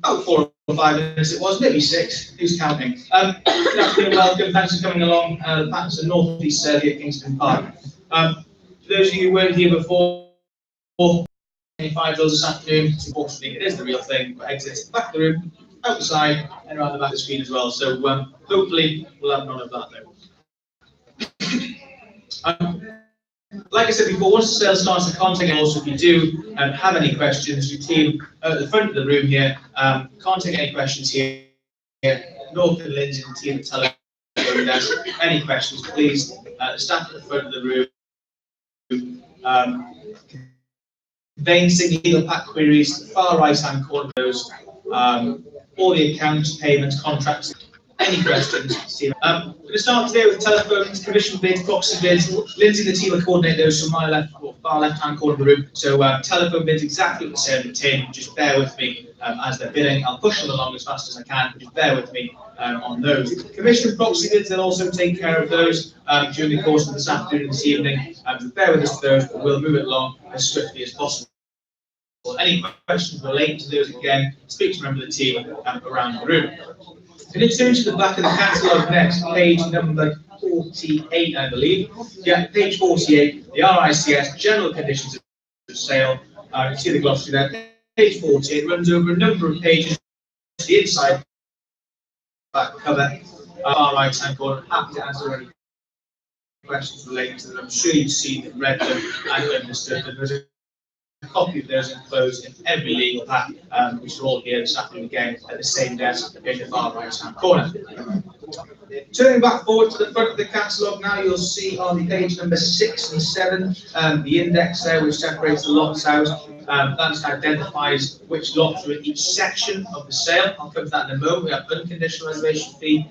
about 4 or 5 minutes it was, maybe 6, who's counting? Good afternoon, welcome, thanks for coming along. That's the North East Survey at Kingston Park. For those of you who weren't here before, 25 drills this afternoon, unfortunately it is the real thing, but exits back of the room, outside, and around the back of the screen as well. So hopefully we'll have none of that though. Like I said before, once the sale starts, the contact us. If you do have any questions, your team at the front of the room here, contact any questions here. North and Lindsay and the team at telephone desk. Any questions, please. The staff at the front of the room. Conveyancing legal pack queries, the far right hand corner of those, all the accounts, payments, contracts. Any questions? Steve? We're going to start today with telephones, commission bids, proxy bids. Lindsay and the team will coordinate those from my left or far left-hand corner of the room. So telephone bids exactly what the same as tin. Just bear with me as they're bidding. I'll push them along as fast as I can. Just bear with me on those. Commission proxy bids, they'll also take care of those during the course of this afternoon and this evening. Bear with us for those, but we'll move it along as swiftly as possible. Any questions relating to those, again, speak to a member of the team around the room. And in terms of the back of the catalogue next, page number 48, I believe. Yeah, page 48, the RICS, General Conditions of Sale. You can see the glossary there. Page 48 runs over a number of pages. The inside back cover, right hand corner. Happy to answer any questions relating to them. I'm sure you've seen them, read them, and understood them. There's a copy of those enclosed in every legal pack, which are all here this afternoon again at the same desk in the far right hand corner. Turning back forward to the front of the catalogue now, you'll see on the page number 6 and 7 the index there which separates the lots out. That just identifies which lots are in each section of the sale. I'll come to that in a moment. We have unconditional reservation fee,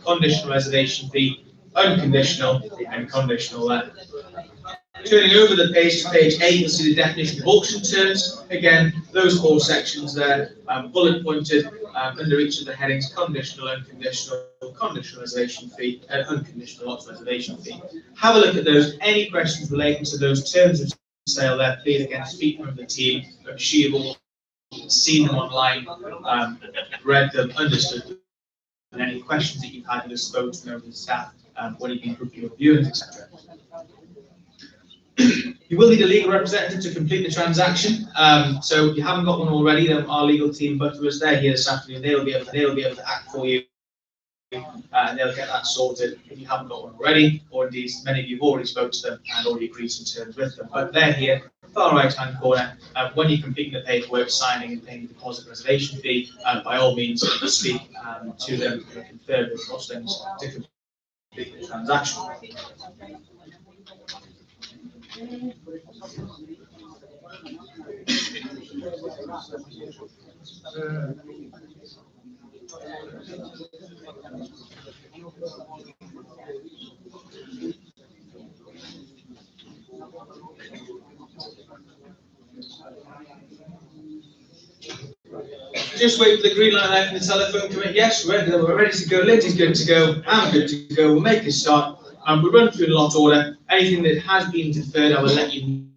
conditional reservation fee, unconditional, and conditional there. Turning over the page to page 8, you'll see the definition of auction terms. Again, those 4 sections there, bullet pointed under each of the headings: conditional, unconditional, conditional reservation fee, and unconditional lots reservation fee. Have a look at those. Any questions relating to those terms of sale there, please again speak with the team. I'm sure you've all seen them online, read them, understood them, and any questions that you've had, just spoke to members of the staff when you've been booking your viewings, etc. You will need a legal representative to complete the transaction. So if you haven't got one already, then our legal team, but they're here this afternoon. They'll be able to act for you, and they'll get that sorted if you haven't got one already, or indeed many of you have already spoke to them and already agreed some terms with them. But they're here, far right hand corner. When you're completing the paperwork, signing and paying the deposit reservation fee, by all means speak to them and confirm the costings to complete the transaction. Just wait for the green light there from the telephone committee. Yes, we're ready to go. Lindsay's good to go. I'm good to go. We'll make a start. We'll run through the lot order. Anything that has been deferred, I will let you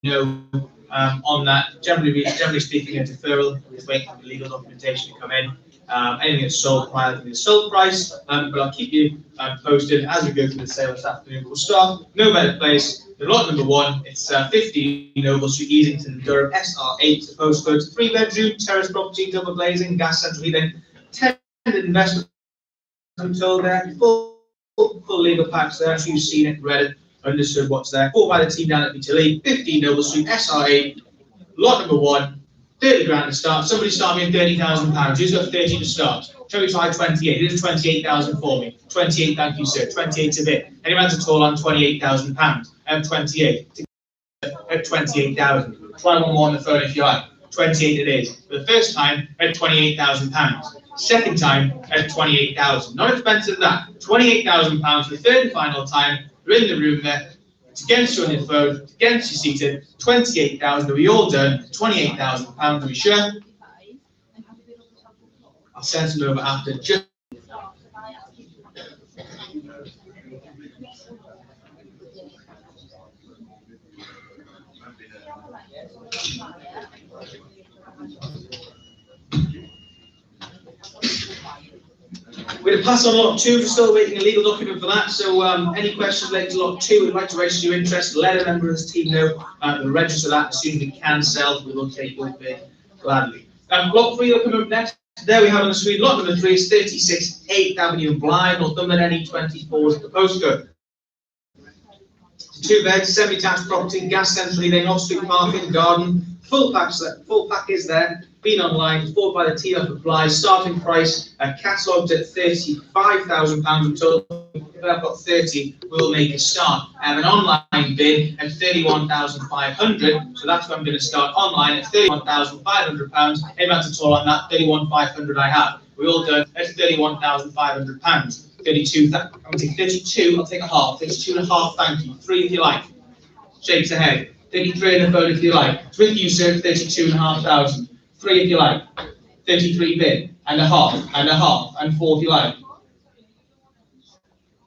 know on that. Generally speaking, a deferral is waiting for the legal documentation to come in. Anything that's sold prior to the sold price, but I'll keep you posted as we go through the sale this afternoon. We'll start. No better place. The lot number 1, it's 15 Oval Street, Easington, Durham, SR8, the postcode, 3-bedroom, terrace property, double glazing, gas central heating, tenant investment hotel there, full legal packs there, so you've seen it, read it, understood what's there. Bought by the team down at Peterlee, 15 Oval Street, SR8, lot number 1, 30 grand to start. Somebody start me at £30,000. Who's got 30 to start? Shall we try 28? It is 28,000 for me. 28, thank you, sir. 28's a bit. Anyone at all on £28,000? 28. At 28,000. Try one more on the phone if you like. 28 it is. For the first time, at £28,000. Second time, at 28,000. Not expensive that. £28,000 for the third and final time. You're in the room there. It's against you on your phone. It's against you seated. 28,000. Are we all done? £28,000. Are we sure? I'll send them over after. Just We're going to pass on lot 2, we're still waiting a legal document for that, so any questions related to lot 2, we'd like to register your interest, let a member of this team know, we'll register that as soon as we can sell, we will take your bid gladly. Lot 3 will come up next. There we have on the screen, lot number 3 is 36 8th Avenue in Blythe, Northumberland, NE24 is the postcode. 2 beds, semi-detached property, gas central heating, off-street parking, garden, full pack is there, been online, bought by the team up at Blythe, starting price, catalogued at £35,000 in total. If I've got 30, we'll make a start. An online bid at £31,500, so that's when I'm going to start online at £31,500. Hey, that's a total on that, £31,500 I have. We all done at £31,500. 32, I'm going to take 32, I'll take a half, 32 and a half, thank you, 3 if you like, shakes the head, 33 in the phone if you like, it's with you sir, 32,500, 3 if you like, 33 bid, and a half, and 4 if you like,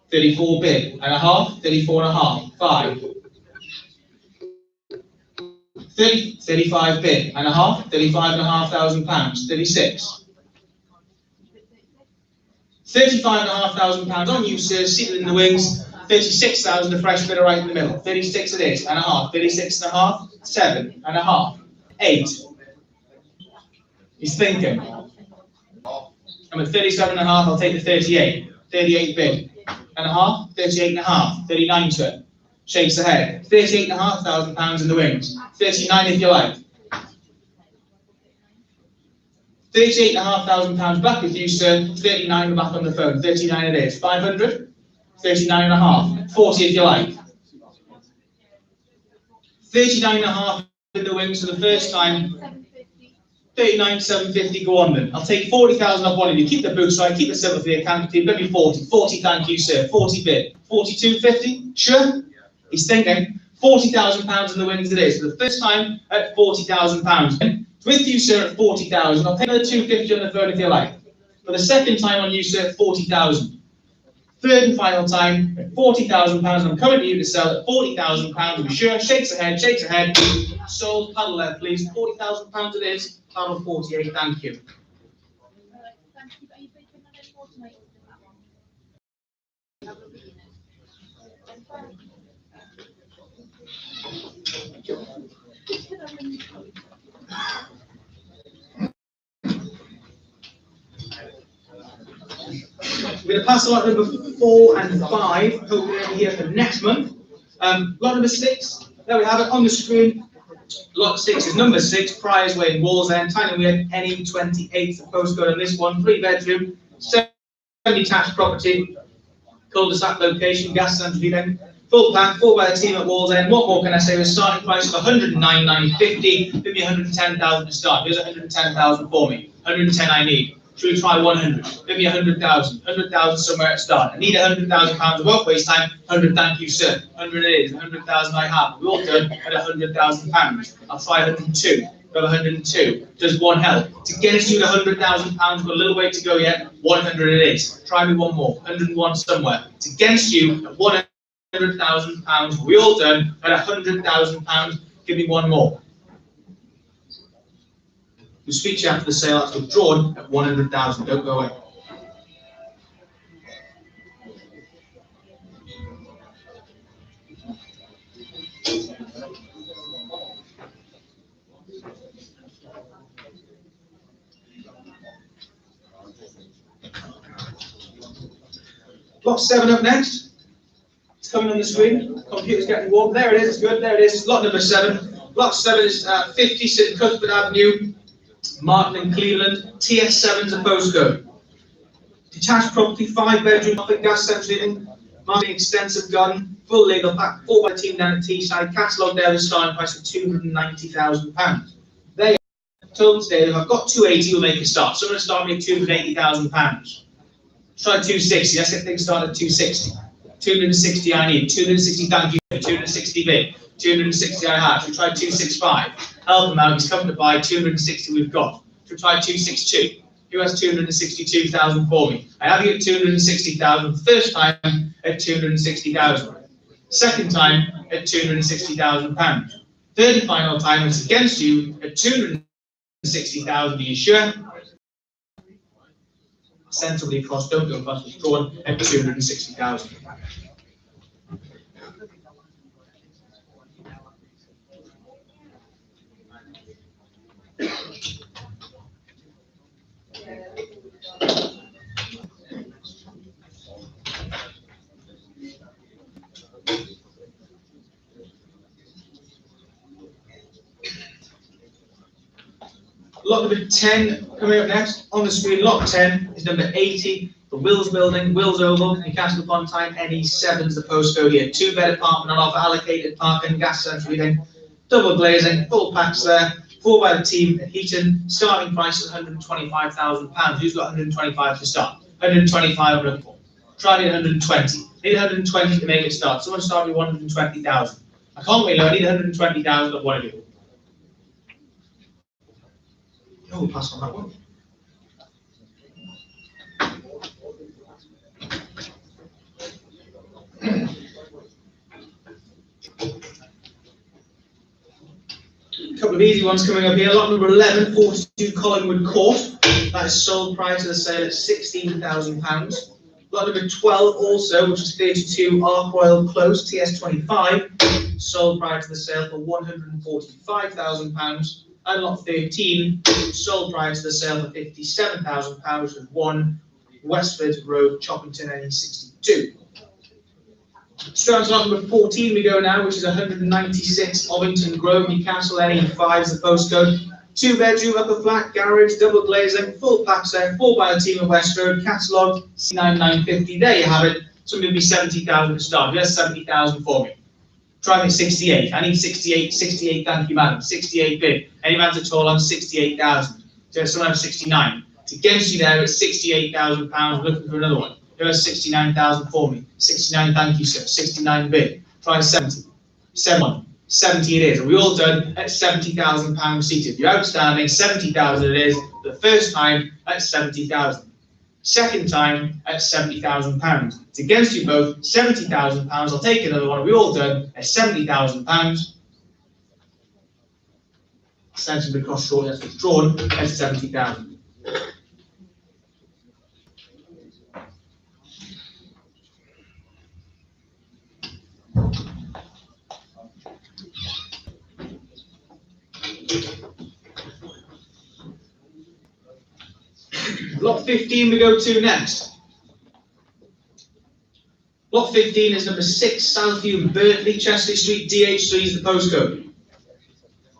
34 bid, and a half, 34 and a half, 5, 30, 35 bid, and a half, £35,500, 36, £35,500 on you, sir, seated in the wings, 36,000, a fresh bidder right in the middle, 36 it is, and a half, 36 and a half, 7 and a half, 8. He's thinking. I'm at 37 and a half, I'll take the 38, 38 bid, and a half, 38 and a half, 39 sir, shakes the head, £38,500 in the wings, 39 if you like. £38,500 back with you, sir. 39 back on the phone. 39 it is. 500. 39 and a half. 40 if you like. 39 and a half in the wings for the first time. 39,750. Go on then. I'll take 40,000 off one of you. Keep the books right. Keep it simple for the account. Give me 40. 40, thank you, sir. 40 bid. 42.50. Sure. He's thinking. £40,000 in the wings it is. For the first time at £40,000. With you, sir, at 40,000. I'll pay another 250 on the phone if you like. For the second time on you, sir, at 40,000. Third and final time at £40,000. I'm coming to you to sell at £40,000. Are we sure? Shakes ahead, shakes ahead. Sold. Paddle there, please. £40,000 it is. Paddle 48. Thank you. We're going to pass lot number 4 and 5, hopefully over here for next month. Lot number 6, there we have it on the screen. Lot 6 is number 6, Priors Way in Wallsend, Tynemere, NE28, the postcode on this one, 3 bedroom, semi-detached property, cul-de-sac location, gas central heating, full pack, 4 by the team at Wallsend. What more can I say? With a starting price of 109,950, give me 110,000 to start. Here's 110,000 for me, 110 I need. Should we try 100? Give me 100,000. 100,000 somewhere at start. I need £100,000. I won't waste time. 100, thank you, sir. 100 it is. 100,000 I have. We're all done at £100,000. I'll try 102. Got 102. Does one help? To get us to £100,000, we've got a little way to go yet. 100 it is. Try me one more. 101 somewhere. To get us you at £100,000. We're all done at £100,000. Give me one more. We'll speak to you after the sale. That's withdrawn at 100,000. Don't go away. Lot 7 up next. It's coming on the screen. Computer's getting warm. There it is. It's good. There it is. Lot number 7. Lot 7 is 50 St Cuthbert Avenue, Martin and Cleveland. TS7 is a postcode. Detached property, 5 bedroom, gas central heating, Martin extensive garden, full legal pack, 4 by team down at Teesside. Catalogue there, the starting price of £290,000. There you are. Total today, if I've got 280, we'll make a start. So I'm going to start me at £280,000. Try 260. Let's get things started at 260. 260 I need. 260, thank you. 260 bid. 260 I have. Should we try 265? Help him out. He's coming to buy. 260 we've got. Should we try 262? Who has 262,000 for me? I have you at 260,000. First time at 260,000. Second time at £260,000. Third and final time it's against you at 260,000. Are you sure? sensibly across, don't go past, withdrawn at 260,000. Lot number 10 coming up next on the screen. Lot 10 is number 80, the Wills Building, Wills Oval, Newcastle upon Tyne, NE7 is the postcode here. 2-bed apartment on offer, allocated parking, gas central heating, double glazing, full packs there. 4 by the team at Heaton. Starting price is £125,000. Who's got 125 to start? 125 I'm looking for. Try it 120. Need 120 to make it start. Someone start with 120,000. I can't wait, I need 120,000 of one of you. Oh, we'll pass on that one. A couple of easy ones coming up here. Lot number 11, 42 Collingwood Court. That is sold prior to the sale at £16,000. Lot number 12 also, which is 32 Ark Royal Close, TS25, sold prior to the sale for £145,000. And lot 13, sold prior to the sale for £57,000 with 1 Westford Road, Choppington, NE62. Straight on to lot number 14 we go now, which is 196 Ovington Grove, Newcastle, NE5 is the postcode. 2-bedroom, upper flat, garage, double glazing, full pack set, 4 by the team of West Road, catalogue, C9950. There you have it. Somebody will be 70,000 to start. Yes, 70,000 for me. Try me 68. I need 68. 68, thank you, madam. 68 bid. Any man's at all on 68,000. So someone has 69. It's against you there at £68,000. Looking for another one. Who has 69,000 for me? 69, thank you, sir. 69 bid. Try 70. 71. 70 it is. Are we all done at £70,000 seated? You're outstanding. 70,000 it is. The first time at 70,000. Second time at £70,000. It's against you both. £70,000. I'll take another one. Are we all done at £70,000? Sensibly across short, that's withdrawn at 70,000. Lot 15 we go to next. Lot 15 is number 6, Southview, Berkeley, Chesley Street, DH3 is the postcode.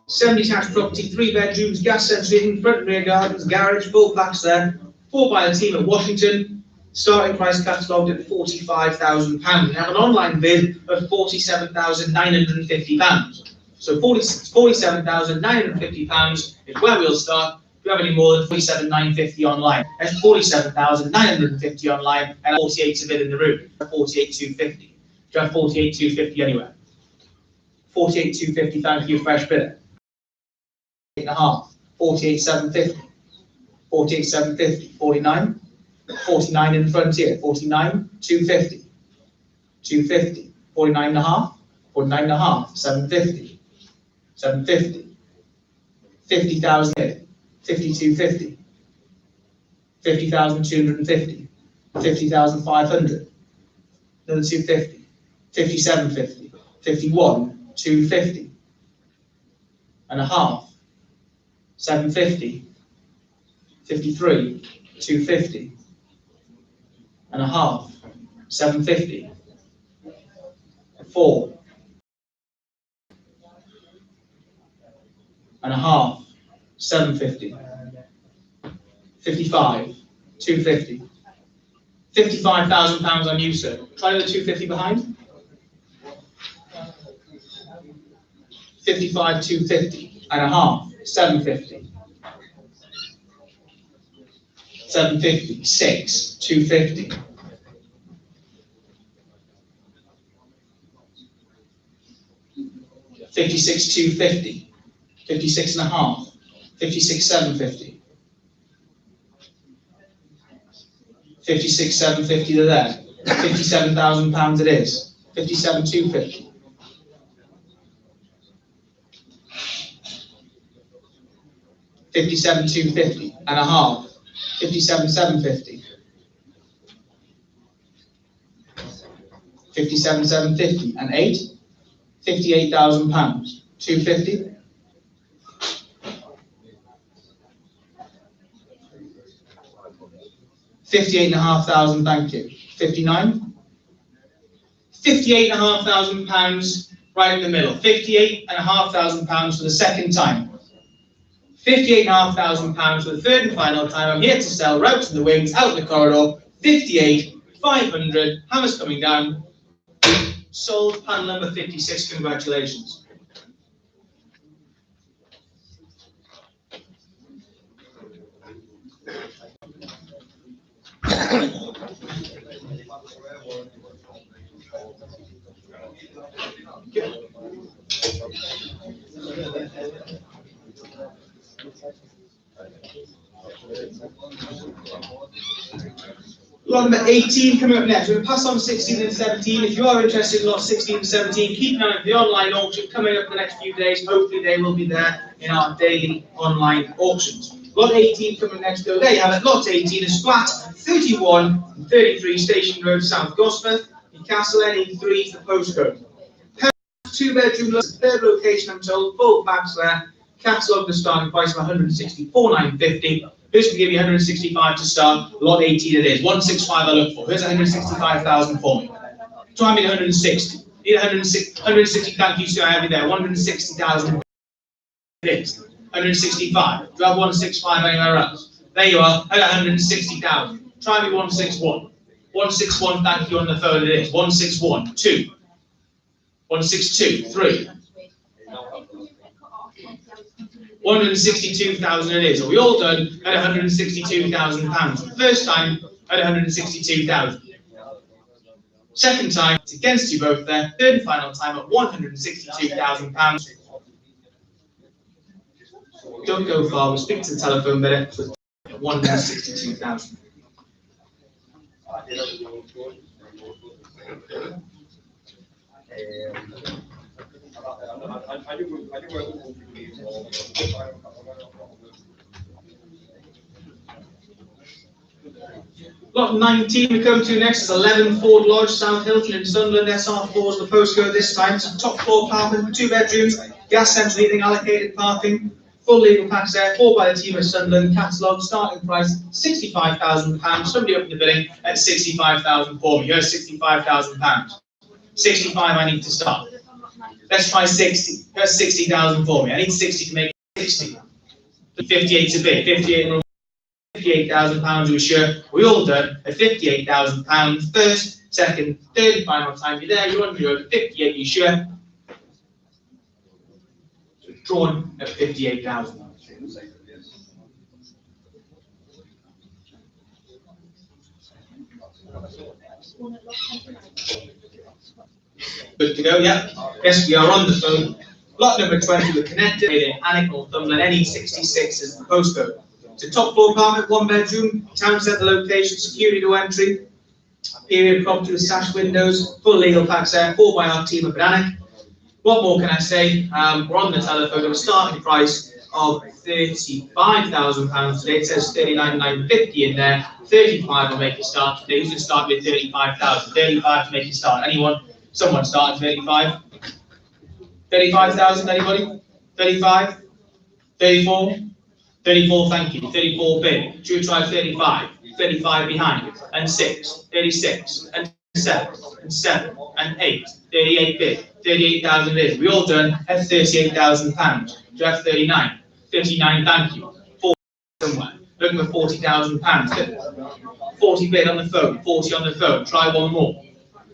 70-detached property, 3 bedrooms, gas central heating, front and rear gardens, garage, full packs there. 4 by the team at Washington. Starting price catalogued at £45,000. We have an online bid of £47,950. So £47,950 is where we'll start. If you have any more than £47,950 online, that's £47,950 online and 48 of it in the room. 48,250. Do you have 48,250 anywhere? 48,250, thank you, fresh bidder. 8.5. 48,750. 48,750. 49. 49 in the frontier. 49,250. 250. 49.5. 49.5. 750. 750. 50,000. 5250, 50,250, 50,500, another 250, 5750, 51,250, and a half, 750, 53,250, and a half, 750, 4, and a half, 750, 55, 250, £55,000 on you, sir. Try the 250 behind. 55, 250 and a half, 750, 750, 6, 250. £56,250, 56 and a half, 56,750, 56,750 to there, £57,000 it is, 57,250. £57,250 and a half, 57,750, 57,750 and 8, £58,000. 250. 58,500, thank you. 59. £58,500, right in the middle. £58,500 for the second time. £58,500 for the third and final time. I'm here to sell, route in the wings, out the corridor. 58,500. Hammers coming down. Sold. Panel number 56. Congratulations. Lot number 18 coming up next. We're going to pass on 16 and 17. If you are interested in lot 16 and 17, keep an eye on the online auction coming up in the next few days. Hopefully they will be there in our daily online auctions. Lot 18 coming next. So there you have it. Lot 18 is flat 31 and 33 Station Road, South Gosforth. Newcastle NE3 is the postcode. 2-bedroom, third location, I'm told. Full packs there. Catalogue the starting price of 164,950. Who's going to give you 165 to start? Lot 18 it is. 165 I look for. Here's 165,000 for me. Try me 160. Need 160, thank you, sir. I have you there. 160,000 it is. 165. Do I have 165 anywhere else? There you are. I got 160,000. Try me 161. 161, thank you on the phone it is. 161, 2. 162, 3. 162,000 it is. Are we all done at £162,000? First time at 162,000. Second time, it's against you both there. Third and final time at £162,000. Don't go far, we'll speak to the telephone bidder for 162,000. Lot 19 we come to next is 11 Ford Lodge, South Hilton in Sunderland. SR4 is the postcode this time. It's a top floor apartment, 2 bedrooms, gas central heating, allocated parking, full legal packs there, 4 by the team of Sunderland. Catalogue starting price £65,000. Somebody up in the bidding at 65,000 for me. Here's £65,000. 65 I need to start. Let's try 60. Here's 60,000 for me. I need 60 to make 60. 58 to bid. 58,000 we're sure. We all done at £58,000. First, second, third and final time. You're there, you're on your own. 58, you sure? So drawn at 58,000. Good to go, yeah? Yes, we are on the phone. Lot number 20, we're connected in Alnwick, Northumberland. NE66 is the postcode. It's a top floor apartment, 1 bedroom, town centre location, security to entry, period property with sash windows, full legal packs there, 4 by our team of Alnwick. What more can I say? We're on the telephone at a starting price of £35,000 today. It says 39,950 in there. 35 will make it start today. Who's going to start with 35,000? 35 to make it start. Anyone? Someone start at 35. 35,000, anybody? 35? 34? 34, thank you. 34 bid. Should we try 35? 35 behind. And 6. 36. And 7. And 7. And 8. 38 bid. 38,000 is. We all done at £38,000. Do you have 39? 39, thank you. 40 somewhere. Looking for £40,000. 40 bid on the phone. 40 on the phone. Try one more.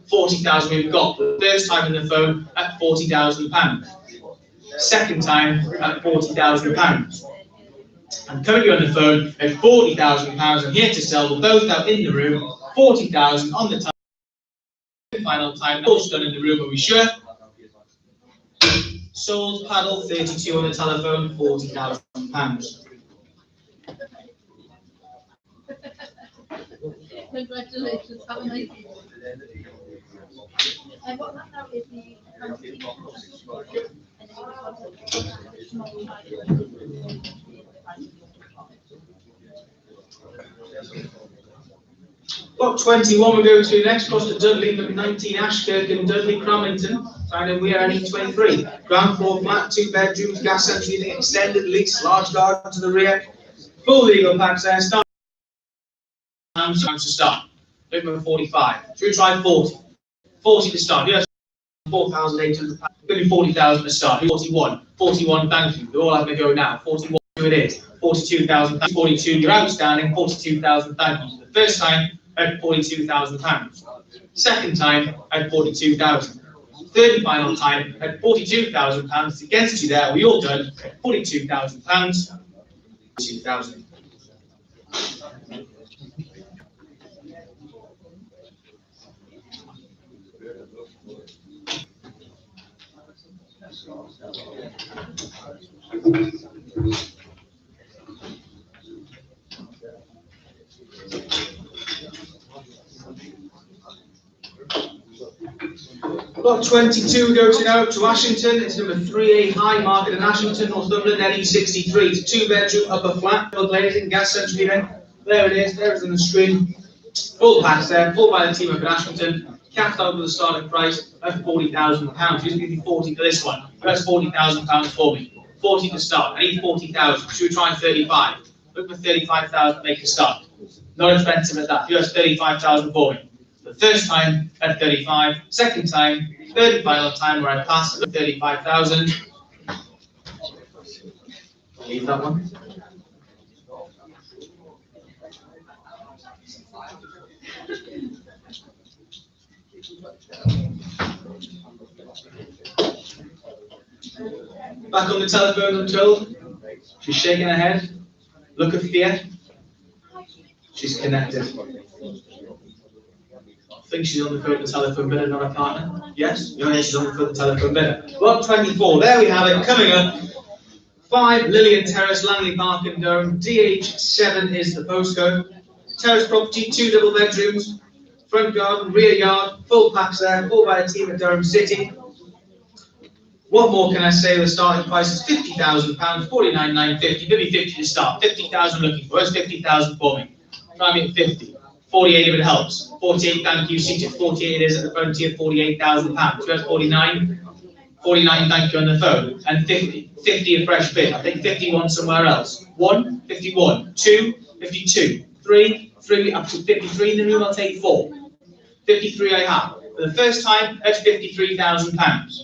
40,000 we've got. The first time in the phone at £40,000. Second time at £40,000. I'm currently on the phone at £40,000. I'm here to sell. We're both out in the room. 40,000 on the time. Final time. All done in the room. Are we sure? Sold. Paddle 32 on the telephone. £40,000. Congratulations. Have a nice evening. And what that now is the Lot 21 we're going to next, across to Dudley, number 19 Ashkirk and Dudley Cramington. Signing we are NE23. Ground floor flat, 2 bedrooms, gas central heating, extended lease, large garden to the rear. Full legal packs there. Start. Time to start. Number 45. Should we try 40? 40 to start. Yes. 4,800. Going to be 40,000 to start. 41. 41. Thank you. They're all having a go now. 41. It is. 42,000. 42. You're outstanding. 42,000. Thank you. The first time at £42,000. Second time at 42,000. Third and final time at £42,000. Against you there. We all done at £42,000. 42,000. Lot 22 goes now to Ashington. It's number 3A High Market in Ashington, Northumberland, NE63. It's a 2-bedroom upper flat, double glazing, gas central heating. There it is. There it is on the screen. Full packs there, full by the team up in Ashington. Capped out with a starting price of £40,000. Just give me 40 for this one. That's £40,000 for me. 40 to start. I need 40,000. Should we try 35? Look for 35,000 to make a start. Not expensive at that. Here's 35,000 for me. The first time at 35, second time, third and final time where I pass at 35,000. Leave that one. Back on the telephone, I'm told. She's shaking her head. Look of fear. She's connected. I think she's on the phone, the telephone bidder, not a partner. Yes? No, she's on the phone, the telephone bidder. Lot 24. There we have it. Coming up. 5 Lillian Terrace, Langley Park and Durham. DH7 is the postcode. Terrace property, 2 double bedrooms. Front garden, rear yard. Full packs there. All by a team at Durham City. What more can I say? The starting price is £50,000, 49,950, maybe 50 to start. 50,000 looking for. Where's 50,000 for me? Try me at 50. 48 if it helps. 48, thank you. Seated 48 it is at the phone tier, £48,000. Where's 49? 49, thank you on the phone. And 50. 50 a fresh bid. I think 51 somewhere else. 1, 51, 2, 52, 3, 3, up to 53 in the room, I'll take 4. 53 I have. For the first time, that's £53,000.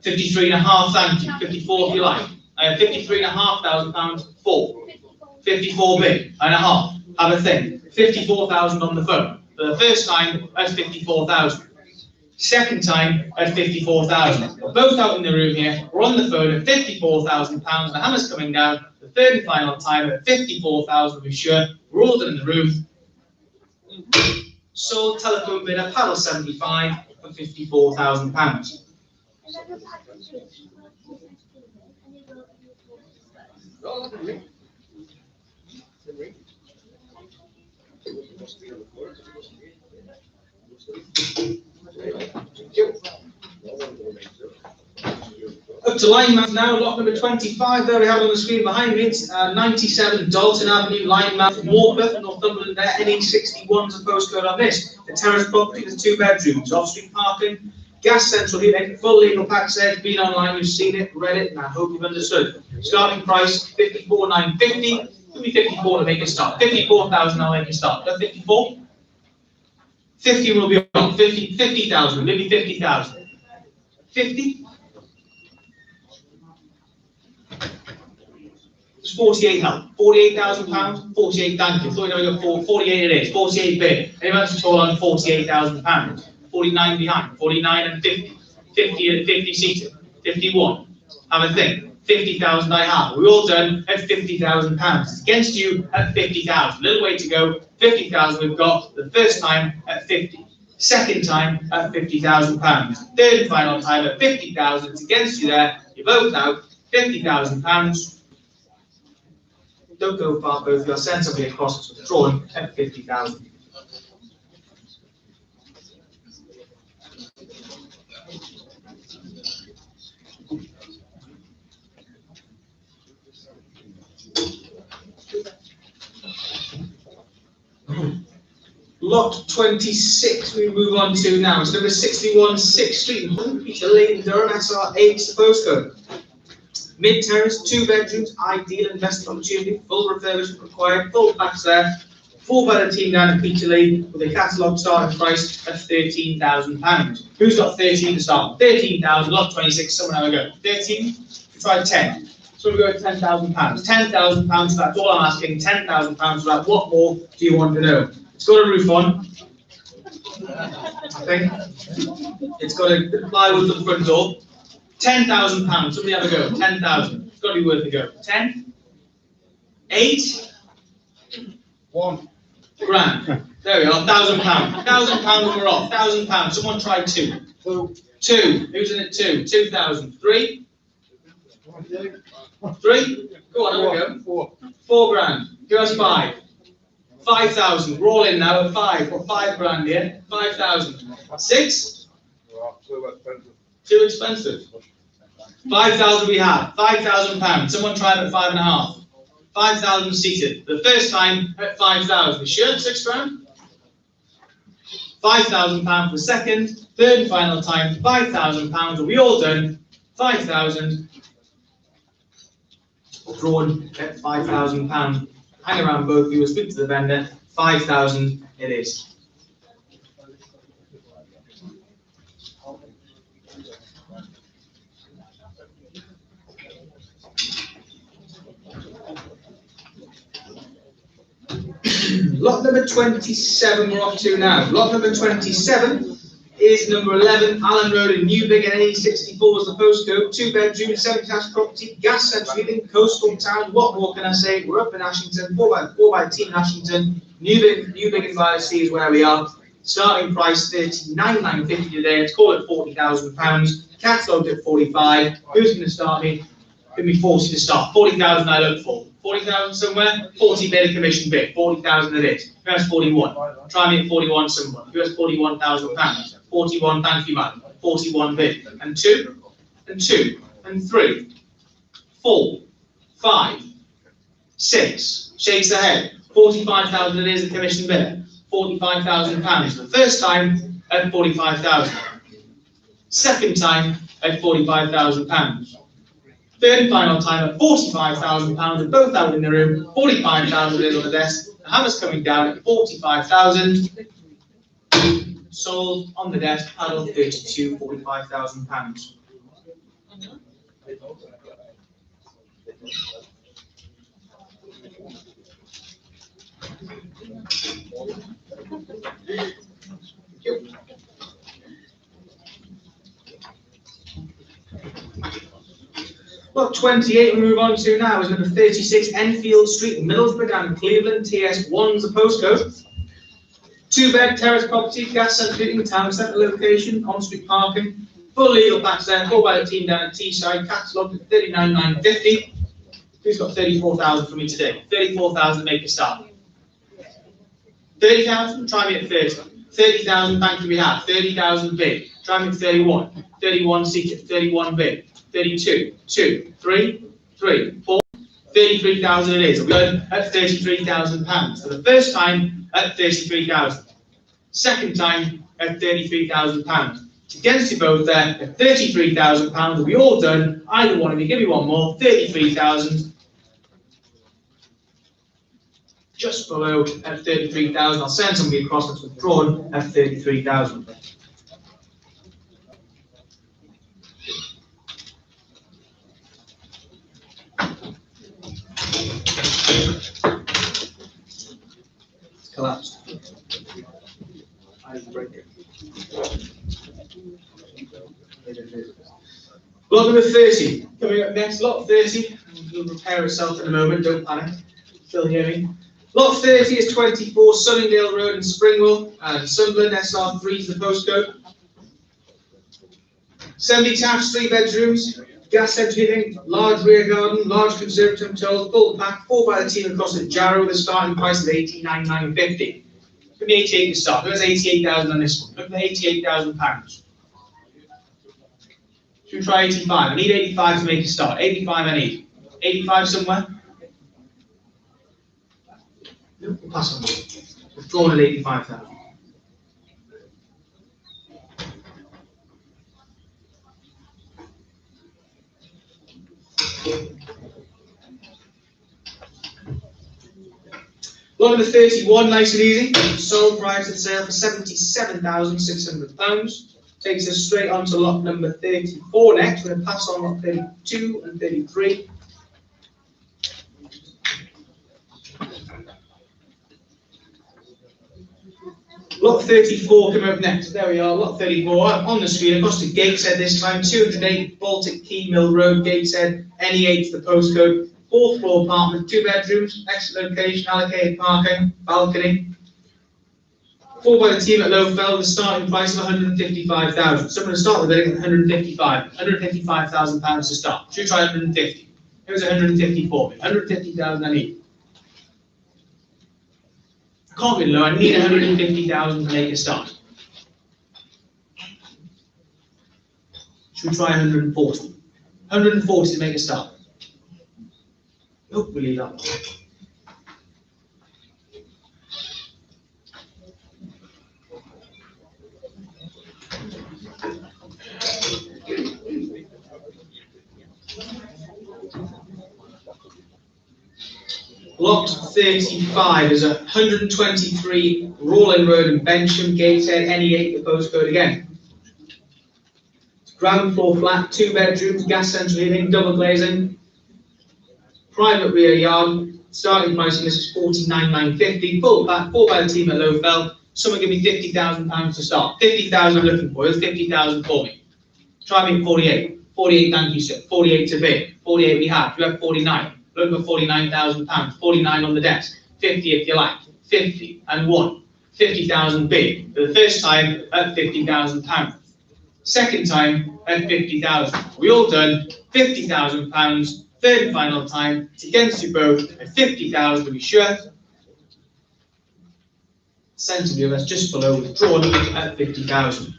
53.5, thank you. 54 if you like. I have £53,500, 4. 54 bid and a half. Have a thing. 54,000 on the phone. For the first time, that's 54,000. Second time, that's 54,000. We're both out in the room here. We're on the phone at £54,000. The hammer's coming down. The third and final time at 54,000, we're sure. We're all done in the room. Sold telephone bidder, paddle 75 for £54,000. Up to Linemouth now, lot number 25. There we have it on the screen behind me. It's 97 Dalton Avenue, Linemouth, Morpeth, Northumberland. There, NE61 is the postcode on this. The terrace property with 2 bedrooms, off-street parking, gas central heating, full legal packs there. Been online, you've seen it, read it, and I hope you've understood. Starting price 54,950. Give me 54 to make a start. 54,000, I'll make a start. 54. 50 will be on. 50,000, maybe 50,000. 50. It's 48 now. £48,000. 48, thank you. Thought you were going 48 it is. 48 bid. Anyone else told on £48,000. 49 behind. 49 and 50. 50 seated. 51. Have a think. 50,000 I have. We're all done at £50,000. It's against you at 50,000. Little way to go. 50,000 we've got the first time at 50. Second time at £50,000. Third and final time at 50,000. It's against you there. You're both out. £50,000. Don't go far, both. You're sensibly across to withdrawing at 50,000. Lot 26 we move on to now. It's number 61 6th Street in Peterlee, Durham, SR8 is the postcode. Mid-terrace, 2 bedrooms, ideal investment opportunity, full refurbishment required, full packs there. 4-bedder team down in Peterlee with a catalogue starting price of £13,000. Who's got 13 to start? 13,000, lot 26, someone have a go. 13, try 10. So we'll go at £10,000. £10,000, that's all I'm asking. £10,000 for that. What more do you want to know? It's got a roof on, I think. It's got a plywood at the front door. £10,000. Somebody have a go. 10,000. It's got to be worth a go. 10, 8, 1 grand. There we are. £1,000. £1,000 and we're off. £1,000. Someone try 2. 2. Who's in it? 2. 2,000. 3. 3. Go on. There we go. 4 grand. Who has 5? 5,000. We're all in now at 5. We're 5 grand here. 5,000. 6. Too expensive. 5,000 we have. £5,000. Someone try it at 5.5. 5,000 seated. The first time at 5,000. Sure, 6 grand. £5,000 for the second. Third and final time, £5,000. Are we all done? 5,000. Drawn at £5,000. Hang around both of you, speak to the vendor. 5,000 it is. Lot number 27 we're off to now. Lot number 27 is number 11 Allen Road in Newbig, and NE64 is the postcode. 2 bedroom, semi-detached property, gas central heating, coastal town. What more can I say? We're up in Ashington, 4x team in Ashington. Newbig and by the sea is where we are. Starting price £39,950 today. Let's call it £40,000. Catalogued at 45. Who's going to start me? Give me 40 to start. 40,000 I look for. 40,000 somewhere. 40 bid a commission bid. 40,000 it is. Who has 41? Try me at 41 somewhere. Who has £41,000? 41, thank you, man. 41 bid. And 2, and 2, and 3, 4, 5, 6. Shakes the head. 45,000 it is a commission bid. £45,000. The first time at 45,000. Second time at £45,000. Third and final time at £45,000. They're both out in the room. 45,000 is on the desk. The hammer's coming down at 45,000. Sold on the desk. Paddle 32, £45,000. Lot 28 we move on to now is number 36 Enfield Street, Middlesbrough and Cleveland, TS1's the postcode. 2-bed terrace property, gas central heating, town centre location, on-street parking, full legal packs there, 4-by team down at Teesside, catalogued at £39,950. Who's got 34,000 for me today? 34,000 make a start. 30,000, try me at 30. 30,000, thank you, we have. 30,000 bid. Try me at 31. 31 seated, 31 bid. 32, 2, 3, 3, 4, 33,000 it is. We're going at £33,000. For the first time at 33,000. Second time at £33,000. Against you both there at £33,000. Are we all done? Either one of you, give me one more. 33,000. Just below at 33,000. I'll send somebody across that's withdrawn at 33,000. Collapsed. Lot number 30. Coming up next, lot 30. It'll repair itself in a moment, don't panic. Still hear me? Lot 30 is 24 Sunningdale Road in Springwell, and Sunderland, SR3 is the postcode. Semi-detached, 3 bedrooms, gas central heating, large rear garden, large conservatory, I'm told, full pack, 4 by the team across at Jarrow with a starting price of £89,950. Give me 88 to start. There's 88,000 on this one. Look for £88,000. Should we try 85? I need 85 to make a start. 85 I need. 85 somewhere? No, we'll pass on. We've drawn at 85,000. Lot number 31, nice and easy. Sold prior to the sale for £77,600. Takes us straight on to lot number 34 next. We're going to pass on lot 32 and 33. Lot 34 coming up next. There we are, lot 34 on the screen. Across to Gateshead this time. 208 Baltic Quay Mill Road, Gateshead, NE8 the postcode. 4th floor apartment, 2 bedrooms, excellent location, allocated parking, balcony. 4 by the team at Lowfell, the starting price of 155,000. So I'm going to start the bidding at 155,000 pounds to start. Should we try 150? It was 154. 150,000 I need. I can't be low. I need 150,000 to make a start. Should we try 140? 140 to make a start. Oh, we'll leave that one. Lot 35 is 123 Rawling Road in Bensham, Gateshead, NE8, the postcode again. Ground floor flat, 2 bedrooms, gas central heating, double glazing, private rear yard. Starting price on this is 49,950. Full back, 4 by the team at Lowfell. Someone give me £50,000 to start. 50,000 I'm looking for. It's 50,000 for me. Try me at 48. 48, thank you, sir. 48 to bid. 48 we have. You have 49. Looking for £49,000. 49 on the desk. 50 if you like. 50 and 1. 50,000 bid. For the first time at £50,000. Second time at 50,000. We all done. £50,000. Third and final time. It's against you both at 50,000 to be sure. Centre that's just below withdrawn at 50,000.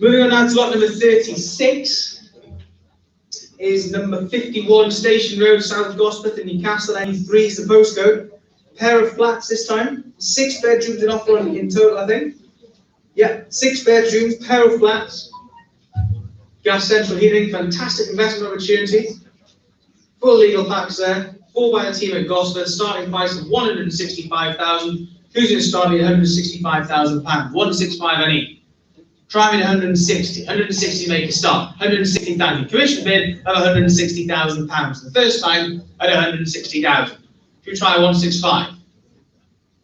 Moving on now to lot number 36 is number 51 Station Road, South Gosforth in Newcastle. NE3 is the postcode. Pair of flats this time. 6 bedrooms in offer in total, I think. Yeah, 6 bedrooms, pair of flats. Gas central heating, fantastic investment opportunity. Full legal packs there. 4 by the team at Gosforth. Starting price of 165,000. Who's going to start me at £165,000? 165 I need. Try me at 160. 160 make a start. 160,000. Commission bid of £160,000. The first time at 160,000. Should we try 165?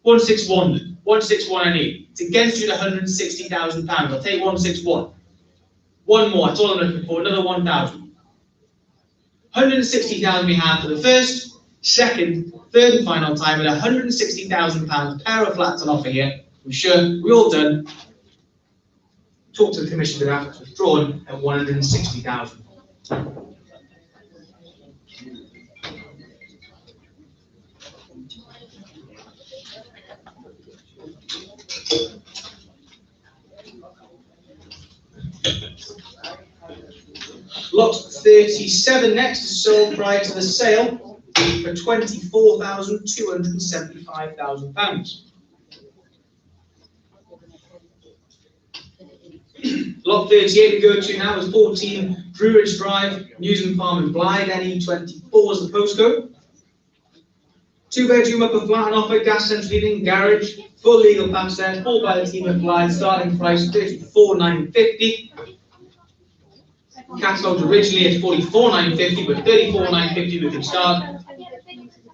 161 then. 161 I need. It's against you at £160,000. I'll take 161. One more. That's all I'm looking for. Another 1,000. 160,000 we have for the first, second, third and final time at £160,000. Pair of flats on offer here. I'm sure we're all done. Talk to the commission bid after it's withdrawn at 160,000. Lot 37 next is sold prior to the sale for £24,275,000. Lot 38 we go to now is 14 Druridge Drive, Newsam Farm in Blythe, NE24 is the postcode. 2 bedroom upper flat on offer, gas central heating, garage, full legal packs there, 4 by the team at Blythe, starting price 34,950. Catalogued originally at 44,950, but 34,950 we can start.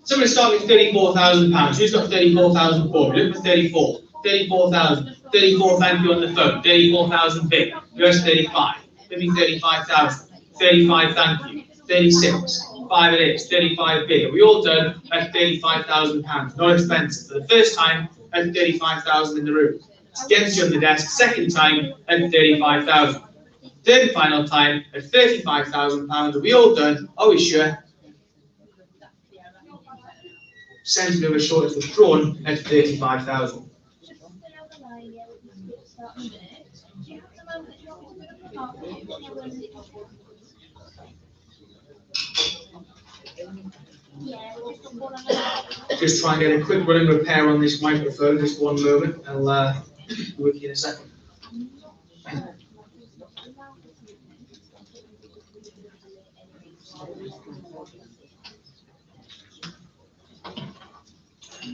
Somebody start with £34,000. Who's got 34,000 for? Look for 34. 34,000. 34, thank you on the phone. 34,000 bid. The rest 35. Give me 35,000. 35, thank you. 36. 5 it is. 35 bid. Are we all done at £35,000? Not expensive. For the first time at 35,000 in the room. It's against you on the desk. Second time at 35,000. Third and final time at £35,000. Are we all done? Are we sure? Centre of a short is withdrawn at 35,000. Just try and get a quick running repair on this microphone, just one moment, I'll be with you in a second.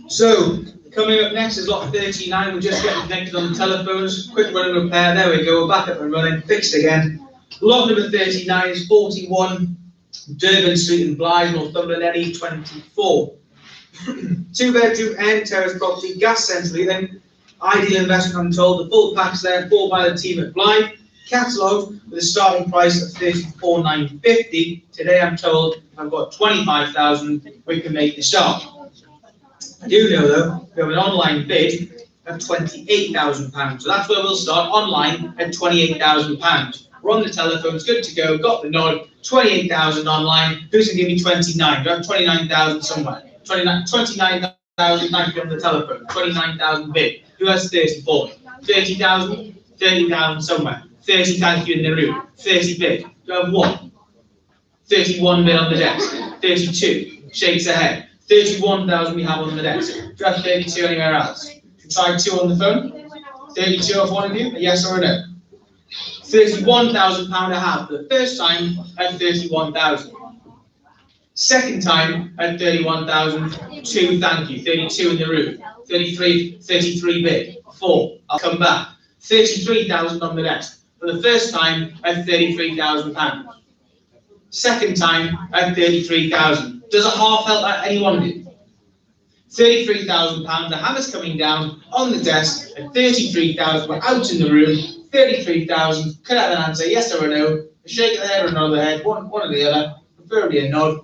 So, coming up next is lot 39, we're just getting connected on the telephones, quick running repair, there we go, we're back up and running, fixed again. Lot number 39 is 41 Durban Street in Blythe, Northumberland, NE24. 2-bedroom end terrace property, gas central heating, ideal investment I'm told, the full pack's there, bought by the team at Blythe, catalogued with a starting price of 34,950. Today I'm told if I've got 25,000, we can make the start. I do know though, we have an online bid of £28,000, so that's where we'll start, online at £28,000. We're on the telephone, it's good to go, got the nod, 28,000 online, who's going to give me 29? Do I have 29,000 somewhere? 29,000, thank you on the telephone, 29,000 bid. Who has 30 for me? 30,000? 30,000 somewhere. 30, thank you in the room. 30 bid. Do I have one? 31 bid on the desk. 32, shakes her head. 31,000 we have on the desk. Do I have 32 anywhere else? Try 2 on the phone. 32 of one of you, a yes or a no? £31,000 I have. For the first time at 31,000. Second time at 31,000, 2, thank you, 32 in the room, 33 bid, 4, I'll come back, 33,000 on the desk, for the first time at £33,000, second time at 33,000, does a half help at any one of you? £33,000, the hammer's coming down on the desk at 33,000, we're out in the room, 33,000, could I have an answer, yes or a no, a shake of the head or a nod of the head, one or the other, preferably a nod.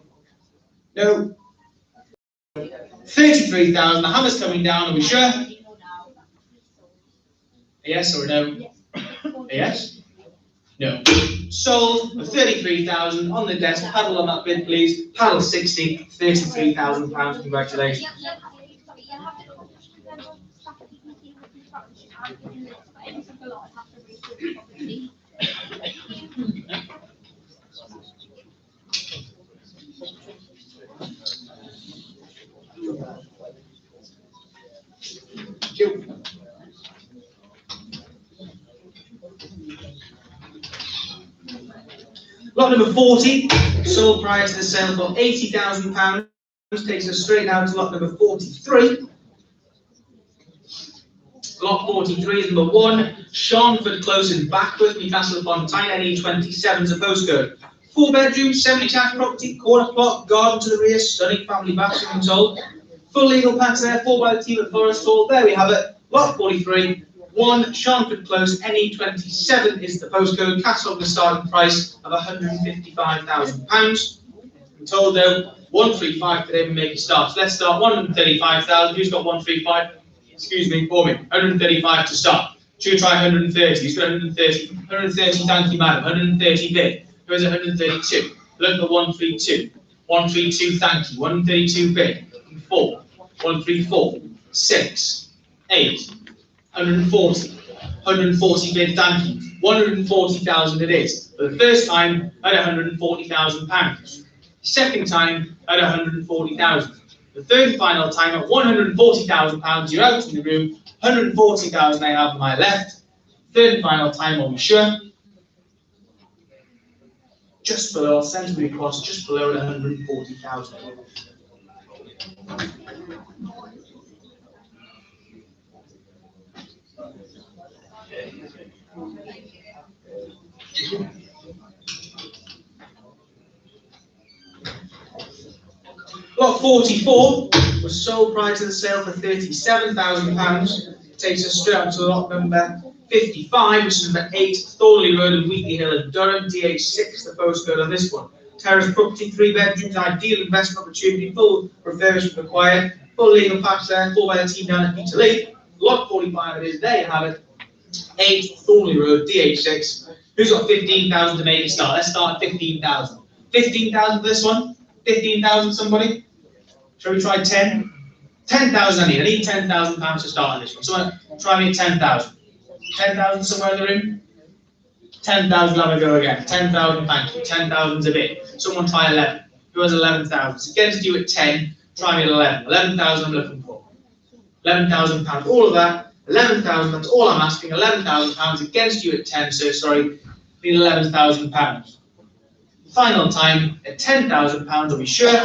No. 33,000, the hammer's coming down, are we sure? A yes or a no? A yes? No. Sold for 33,000 on the desk, paddle on that bid please, paddle 60, £33,000, congratulations. Lot number 40, sold prior to the sale for £80,000, takes us straight down to lot number 43. Lot 43 is number 1, Sharnford Close in Backworth, Newcastle upon Tyne, NE27 is a postcode. 4-bedroom, semi-detached property, corner plot, garden to the rear, stunning family bathroom, I'm told. Full legal packs there, 4 by the team at Forest Hall. There we have it. Lot 43, 1 Sharnford Close, NE27 is the postcode. Catalogue the starting price of £155,000. I'm told though, 135 today we make a start. So let's start 135,000. Who's got 135? Excuse me, for me. 135 to start. Should we try 130? Who's got 130? 130, thank you, madam. 130 bid. Who is 132? Look at 132. 132, thank you. 132 bid. 4. 134. 6. 8. 140. 140 bid, thank you. 140,000 it is. For the first time at £140,000. Second time at 140,000. The third and final time at £140,000, you're out in the room. 140,000 I have on my left. Third and final time, are we sure? Just below, I'll send it across, just below at 140,000. Lot 44 was sold prior to the sale for £37,000. Takes us straight up to lot number 55, which is number 8, Thorley Road in Wheatley Hill in Durham, DH6, the postcode on this one. Terrace property, 3 bedrooms, ideal investment opportunity, full refurbishment required, full legal packs there, 4 by the team down at Peterlee. Lot 45 it is, there you have it. 8 Thorley Road, DH6. Who's got 15,000 to make a start? Let's start at 15,000. 15,000 for this one? 15,000 somebody? Shall we try 10? 10,000 I need £10,000 to start on this one. So try me at 10,000. 10,000 somewhere in the room? 10,000, have a go again. 10,000, thank you. 10,000's a bit. Someone try 11. Who has 11,000? It's against you at 10. Try me at 11. 11,000 I'm looking for. £11,000. All of that. 11,000. That's all I'm asking. £11,000 against you at 10. So sorry. Need £11,000. Final time at £10,000. Are we sure?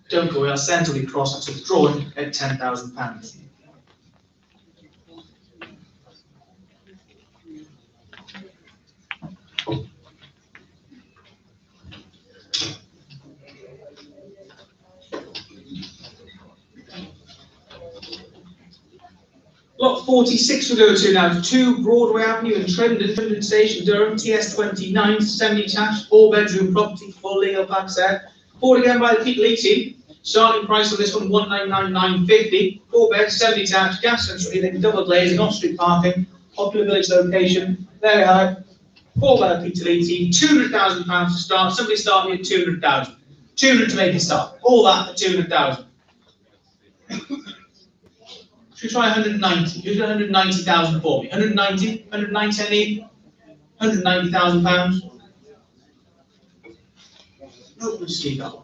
Don't go. Our centre will be crossed. That's withdrawn at £10,000. Lot 46 we go to now. 2 Broadway Avenue in Trendon Station, Durham, TS29, semi-detached, 4-bedroom property, full legal packs there. Bought again by the People team. Starting price on this one, 199,950. 4-bed, semi-detached, gas central heating, double glazing, off-street parking, popular village location. There we have it. 4-bed People team, £200,000 to start. Somebody start me at 200,000. 200 to make a start. All that at 200,000. Should we try 190? Who's got 190,000 for me? 190? 190 I need? £190,000. Nope, we'll just leave that one.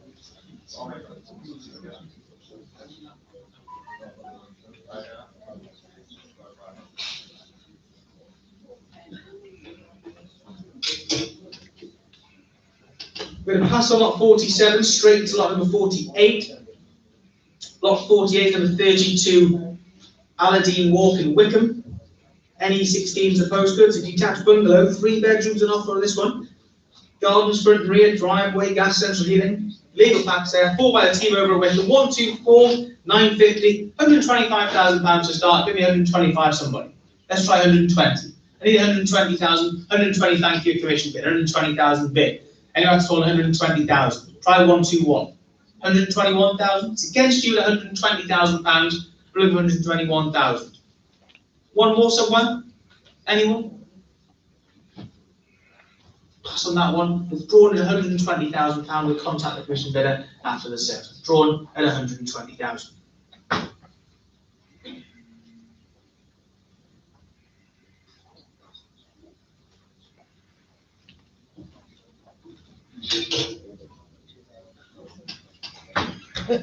We're going to pass on lot 47 straight to lot number 48. Lot 48, number 32, Aladdin Walk in Wickham. NE16 is the postcode. It's a detached bungalow, 3 bedrooms and offer on this one. Gardens, front and rear, driveway, gas central heating. Legal packs there. 4 by the team over at Wickham. 124,950. £125,000 to start. Give me 125 somebody. Let's try 120. I need 120,000. 120, thank you, commission bid. 120,000 bid. Anyone else call 120,000. Try 121. 121,000. It's against you at £120,000. Blue 121,000. One more, someone? Anyone? Pass on that one. Withdrawn at £120,000. We'll contact the commission bidder after the sale. Drawn at 120,000.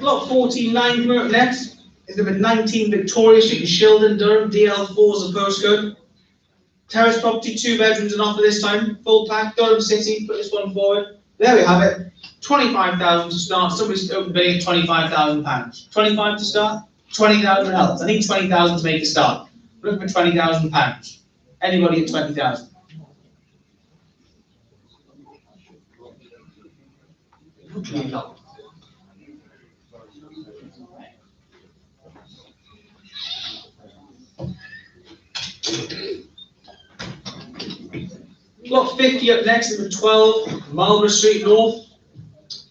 Block 49 coming up next is number 19 Victoria Street in Shildon, Durham. DL4 is the postcode. Terrace property, 2 bedrooms and offer this time. Full pack, Durham City. Put this one forward. There we have it. 25,000 to start. Somebody's open bidding at £25,000. 25 to start. 20,000 else. I need 20,000 to make a start. Looking for £20,000. Anybody at 20,000? Block 50 up next, number 12, Marlborough Street North,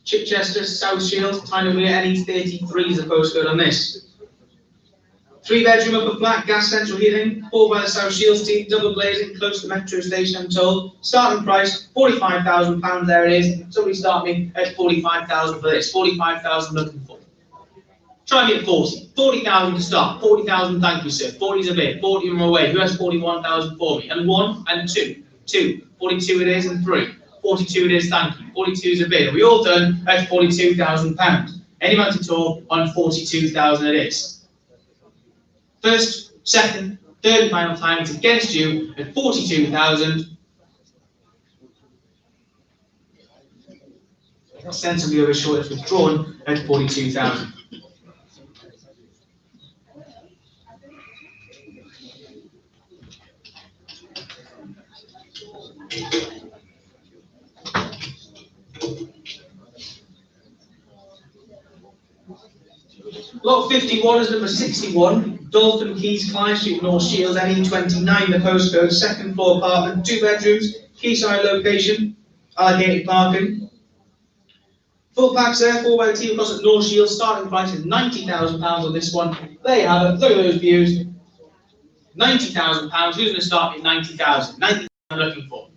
Chichester, South Shields, Tynemere, NE33 is the postcode on this. 3 bedroom upper flat, gas central heating, 4 by the South Shields team, double glazing, close to the metro station I'm told. Starting price, £45,000, there it is. Somebody start me at 45,000 for this, 45,000 looking for. Try me at 40. 40,000 to start. 40,000, thank you, sir. 40 is a bit. 40 on my way. Who has 41,000 for me? And 1 and 2. 2. 42 it is and 3. 42 it is, thank you. 42 is a bid. Are we all done at £42,000? Anyone to talk on 42,000 it is. First, second, third and final time, it's against you at 42,000. Sensibly over short is withdrawn at 42,000. Lot 51 is number 61, Dolphin Keys, Clive Street, North Shields, NE29, the postcode, 2nd floor apartment, 2 bedrooms, quayside location, allocated parking. Full packs there, 4 by the team across at North Shields, starting price is £90,000 on this one. There you have it, look at those views. £90,000, who's going to start at 90,000? 90,000 I'm looking for.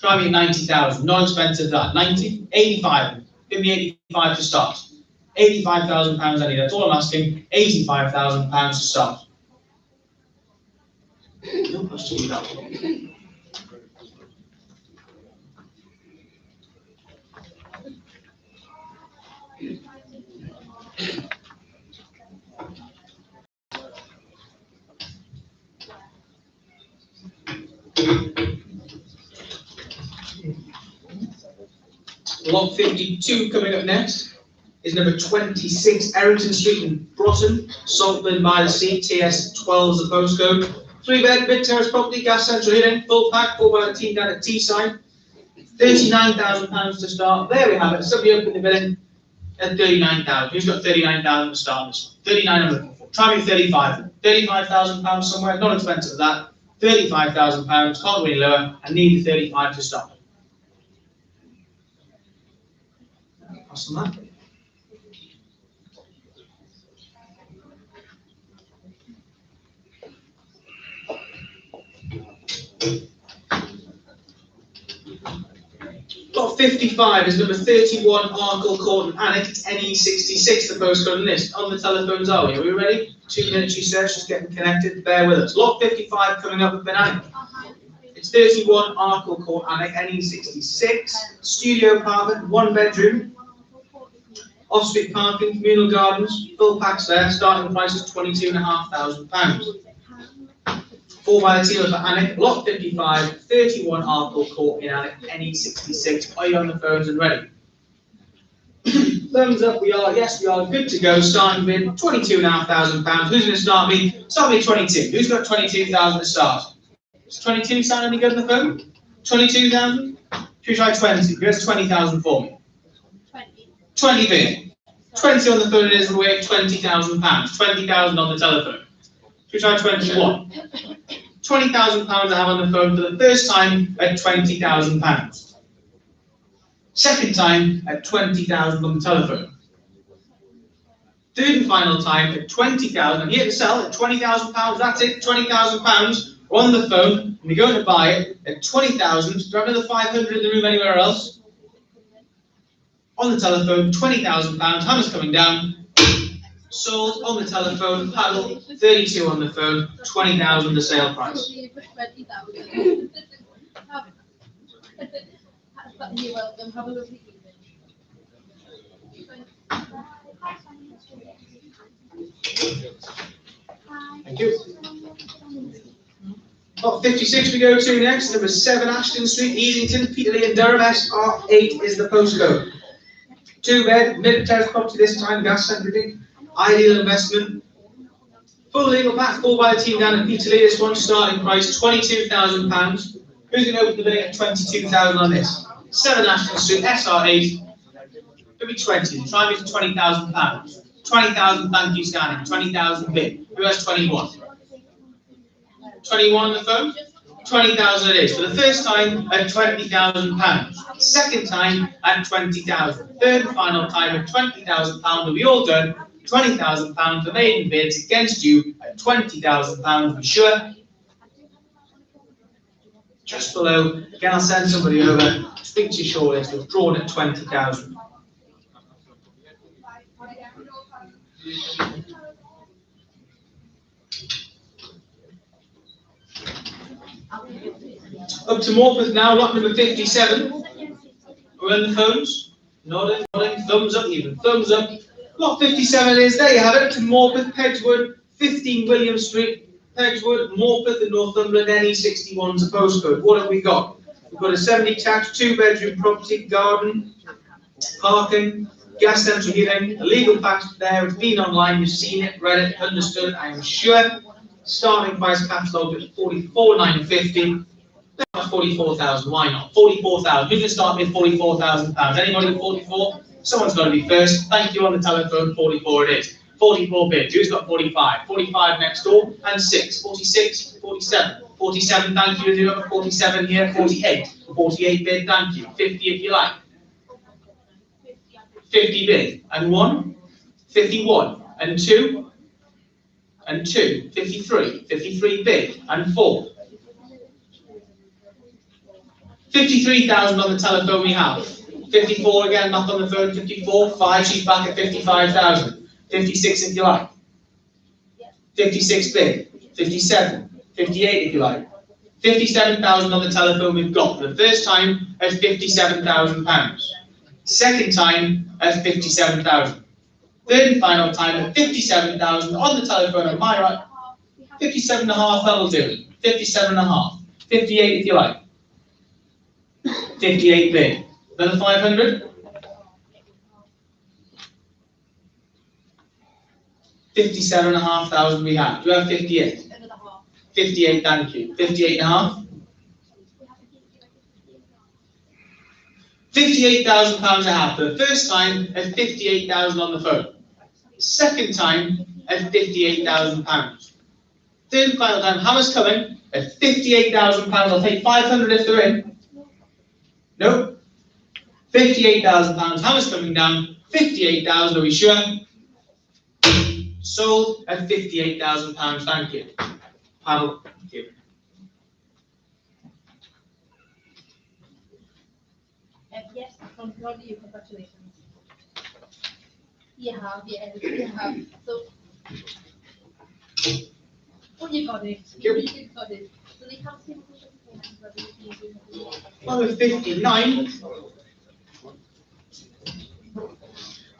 Try me at 90,000, not expensive that. 90, 85, give me 85 to start. £85,000 I need, that's all I'm asking. £85,000 to start. No question with that one. Lot 52 coming up next is number 26 Errington Street in Broughton, Saltburn by the Sea, TS 12 is the postcode. 3-bed, mid-terrace property, gas central heating, full pack, 4 by the team down at Teesside. £39,000 to start. There we have it. Somebody opened the bidding at 39,000. Who's got 39,000 to start this? 39 I'm looking for. Try me 35. £35,000 somewhere. Not expensive that. £35,000. Can't go any lower. I need the 35 to start. Pass on that. Lot 55 is number 31 Arkle Court and Annex, NE66, the postcode on this. On the telephones are we? Are we ready? 2 minutes research, just getting connected, bear with us. Lot 55 coming up with Annex. It's 31 Arkle Court, Annex, NE66, studio apartment, 1 bedroom, off-street parking, communal gardens, full packs there, starting price is £22,500. 4 by the Teal for Annick, lot 55, 31 Arkle Court in Annick, NE66. Are you on the phones and ready? Thumbs up, we are, yes, we are good to go. Starting bid, £22,500. Who's going to start me? Start me 22. Who's got 22,000 to start? Does 22 sound any good on the phone? 22,000? Should we try 20? Here's 20,000 for me. 20 bid. 20 on the phone is the way of £20,000. 20,000 on the telephone. Should we try 21? £20,000 I have on the phone for the first time at £20,000. Second time at £20,000 on the telephone. Third and final time at £20,000. I'm here to sell at £20,000. That's it, £20,000. We're on the phone and we're going to buy it at £20,000. Do I have another 500 in the room anywhere else? On the telephone, £20,000. Hammer's coming down. Sold on the telephone, paddle, 32 on the phone, 20,000 the sale price. You're welcome. Have a lovely evening. Thank you. Lot 56 we go to next, number 7 Ashton Street, Easington, Peterlee and Durham, SR8 is the postcode. 2-bed, mid-terrace property this time, gas central. Ideal investment. Full legal pack, 4 by the team down at Peterlee. This one starting price £22,000. Who's going to open the bidding at 22,000 on this? 7 Ashton Street, SR8. Could be 20. Try me for £20,000. 20,000, thank you, scanning. 20,000 bid. Who has 21? 21 on the phone? 20,000 it is. For the first time at £20,000. Second time at 20,000. Third and final time at £20,000. Are we all done? £20,000, the maiden bids against you at £20,000, be sure. Just below, again I'll send somebody over, speak to your shortlist, we've drawn at 20,000. Up to Morpeth now, lot number 57. We're on the phones, nodding, thumbs up even, thumbs up. Lot 57 is, there you have it, to Morpeth, Pegswood, 15 William Street, Pegswood, Morpeth and Northumberland, NE61's a postcode. What have we got? We've got a 70-detached, 2-bedroom property, garden, parking, gas central heating, a legal pack there, it's been online, you've seen it, read it, understood, I am sure. Starting price catalogued at $44,950. That's 44,000, why not? 44,000, who's going to start with £44,000? Anybody with 44? Someone's got to be first. Thank you on the telephone, 44 it is. 44 bids. Who's got 45? 45 next door, and 6. 46, 47. 47, thank you. Do 47 here, 48. 48 bid, thank you. 50 if you like. 50 bid. And 1? 51. And 2? And 2. 53. 53 bid. And 4. 53,000 on the telephone we have. 54 again, knock on the phone, 54, 5, she's back at 55,000. 56 if you like. 56 bid. 57, 58 if you like. 57,000 on the telephone we've got for the first time at £57,000. Second time at 57,000. Third and final time at 57,000 on the telephone on my right. 57 and a half, that'll do. 57 and a half. 58 if you like. 58 bid. Another 500. 57 and a half thousand we have. Do we have 58? 58, thank you. 58 and a half. £58,000 a half. The first time at 58,000 on the phone. Second time at £58,000. Third and final time, hammer's coming at £58,000. I'll take 500 if they're in. No. £58,000. Hammer's coming down. 58,000. Are we sure? Sold at £58,000. Thank you. Paddle. Thank you. Yes, congratulations. You have, yes, you have. So, oh, you got it. You got it. So they can't see Number 59.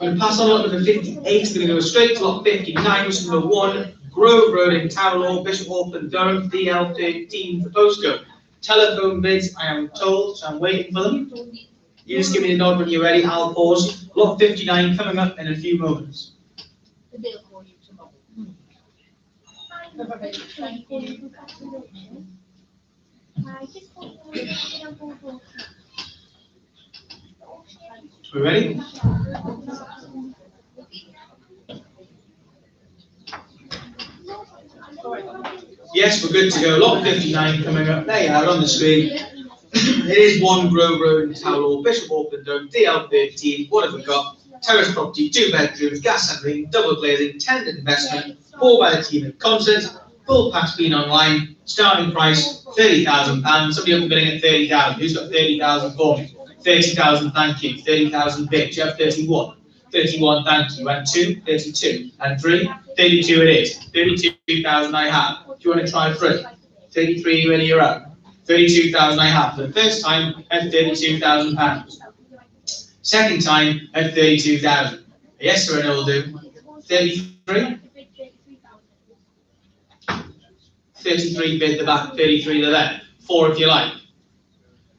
I'm going to pass on lot number 58. We're going to go straight to lot 59, which is number 1, Grove Road in Tower Bishop Auckland, Durham, DL13 for postcode. Telephone bids, I am told, so I'm waiting for them. You just give me a nod when you're ready, I'll pause. Lot 59 coming up in a few moments. the bill for you tomorrow. We ready? Yes, we're good to go. Lot 59 coming up. There you are on the screen. It is 1 Grove Road in Tower Bishop Auckland, Durham, DL13. What have we got? Terrace property, 2 bedrooms, gas centering, double glazing, tenant investment, 4 by the team at concert, full pack's been online, starting price £30,000. Somebody up and bidding at 30,000. Who's got 30,000 for me? 30,000, thank you. 30,000 bid. You have 31. 31, thank you. And 2, 32. And 3, 32 it is. 32,000 I have. Do you want to try 3? 33, ready, you're up. 32,000 I have. For the first time at £32,000. Second time at 32,000. Yes or a no will do. 33? 33 bid the back, 33 the left. 4 if you like.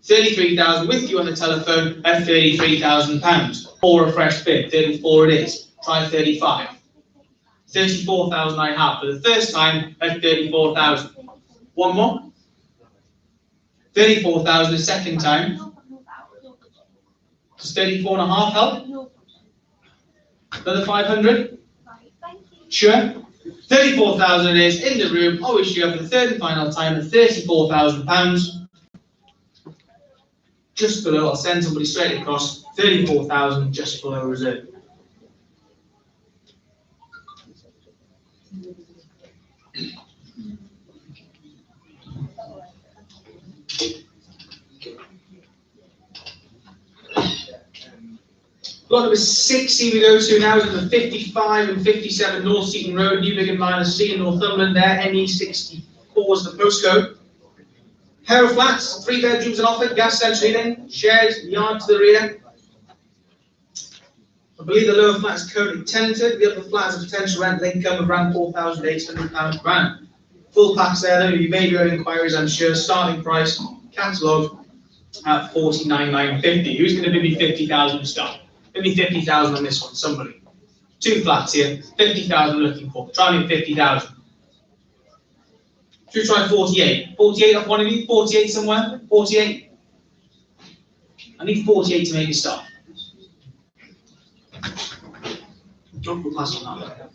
33,000 with you on the telephone at £33,000. 4 a fresh bid, 34 it is. Try 35. 34,000 I have for the first time at 34,000. One more. 34,000 the second time. Does 34 and a half help? Another 500? Sure. 34,000 it is in the room. Always sure for the third and final time at £34,000. Just below, I'll send somebody straight across. 34,000 just below reserve. Lot number 60 we go to now is number 55 and 57 North Seaton Road, New Biggin Minus C in Northumberland there, NE64 is the postcode. Pair of flats, 3 bedrooms and offered, gas central heating, shared yard to the rear. I believe the lower flat is currently tenanted, the upper flat has a potential rental income of around £4,800 per annum. Full packs there though, you made your own inquiries I'm sure, starting price, catalogue at $49,950. Who's going to bid me 50,000 to start? Give me 50,000 on this one, somebody. 2 flats here, 50,000 looking for. Try me 50,000. Should we try 48? 48 off one of you? 48 somewhere? 48? I need 48 to make a start. Don't put pass on that.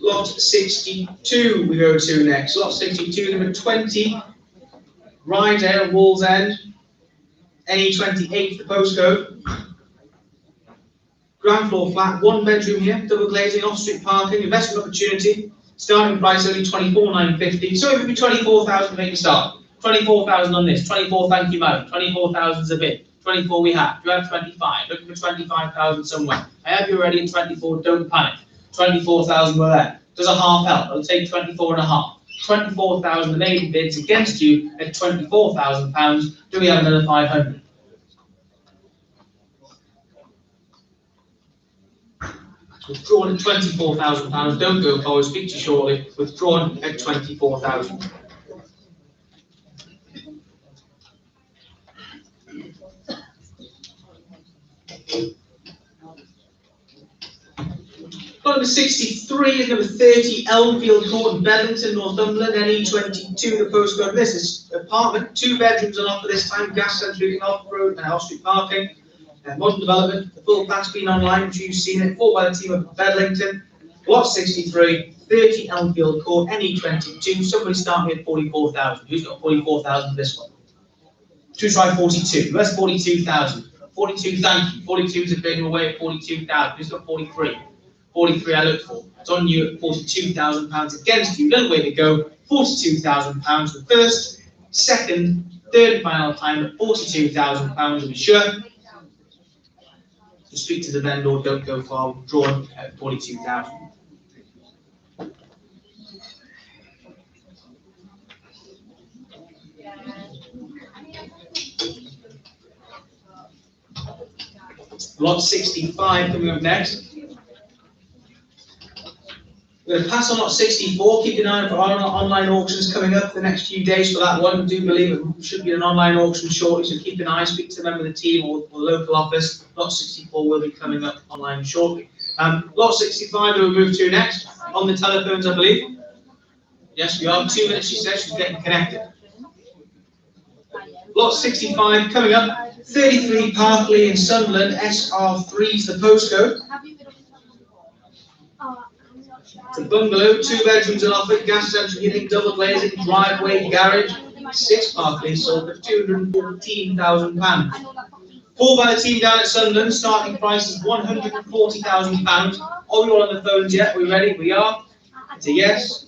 Lot 62 we go to next. Lot 62, number 20, Rydale, Walls End, NE28 the postcode. Ground floor flat, 1 bedroom here, double glazing, off-street parking, investment opportunity. Starting price only $24,950. So it would be 24,000 to make a start. 24,000 on this. 24, thank you, madam. 24,000 is a bid. 24 we have. Do you have 25? Looking for 25,000 somewhere. I have you already at 24, don't panic. 24,000 were there. Does a half help? I'll take 24 and a half. 24,000 the maiden bids against you at £24,000. Do we have another 500? Withdrawn at £24,000. Don't go forward. Speak to you shortly. Withdrawn at 24,000. Number 63 is number 30, Elmfield Court in Bedlington, Northumberland, NE22, the postcode. This is apartment, 2 bedrooms on offer this time, gas central off-road and house street parking. Modern development, the full pack's been online, which you've seen it, bought by the team of Bedlington. Lot 63, 30 Elmfield Court, NE22. Somebody start me at 44,000. Who's got 44,000 for this one? Who's try 42? Where's 42,000? 42, thank you. 42 is a big away at 42,000. Who's got 43? 43 I looked for. It's on you at £42,000 against you. Little way to go. £42,000 for first, second, third and final time at £42,000 to be sure. To speak to the vendor, don't go far. Drawn at 42,000. Lot 65 coming up next. We're going to pass on lot 64. Keep an eye out for our online auctions coming up the next few days for that one. I do believe it should be an online auction shortly, so keep an eye, speak to a member of the team or the local office. Lot 64 will be coming up online shortly. Lot 65 we'll move to next. On the telephones, I believe. Yes, we are. 2 minutes, she says. She's getting connected. Lot 65 coming up. 33 Parkley in Sunderland. SR3 is the postcode. It's a bungalow, 2 bedrooms on offer, gas central heating, double glazing, driveway, garage, 6 Parkley, sold for £214,000. Bought by the team down at Sunderland, starting price is £140,000. Are we all on the phones yet? Are we ready? We are. It's a yes.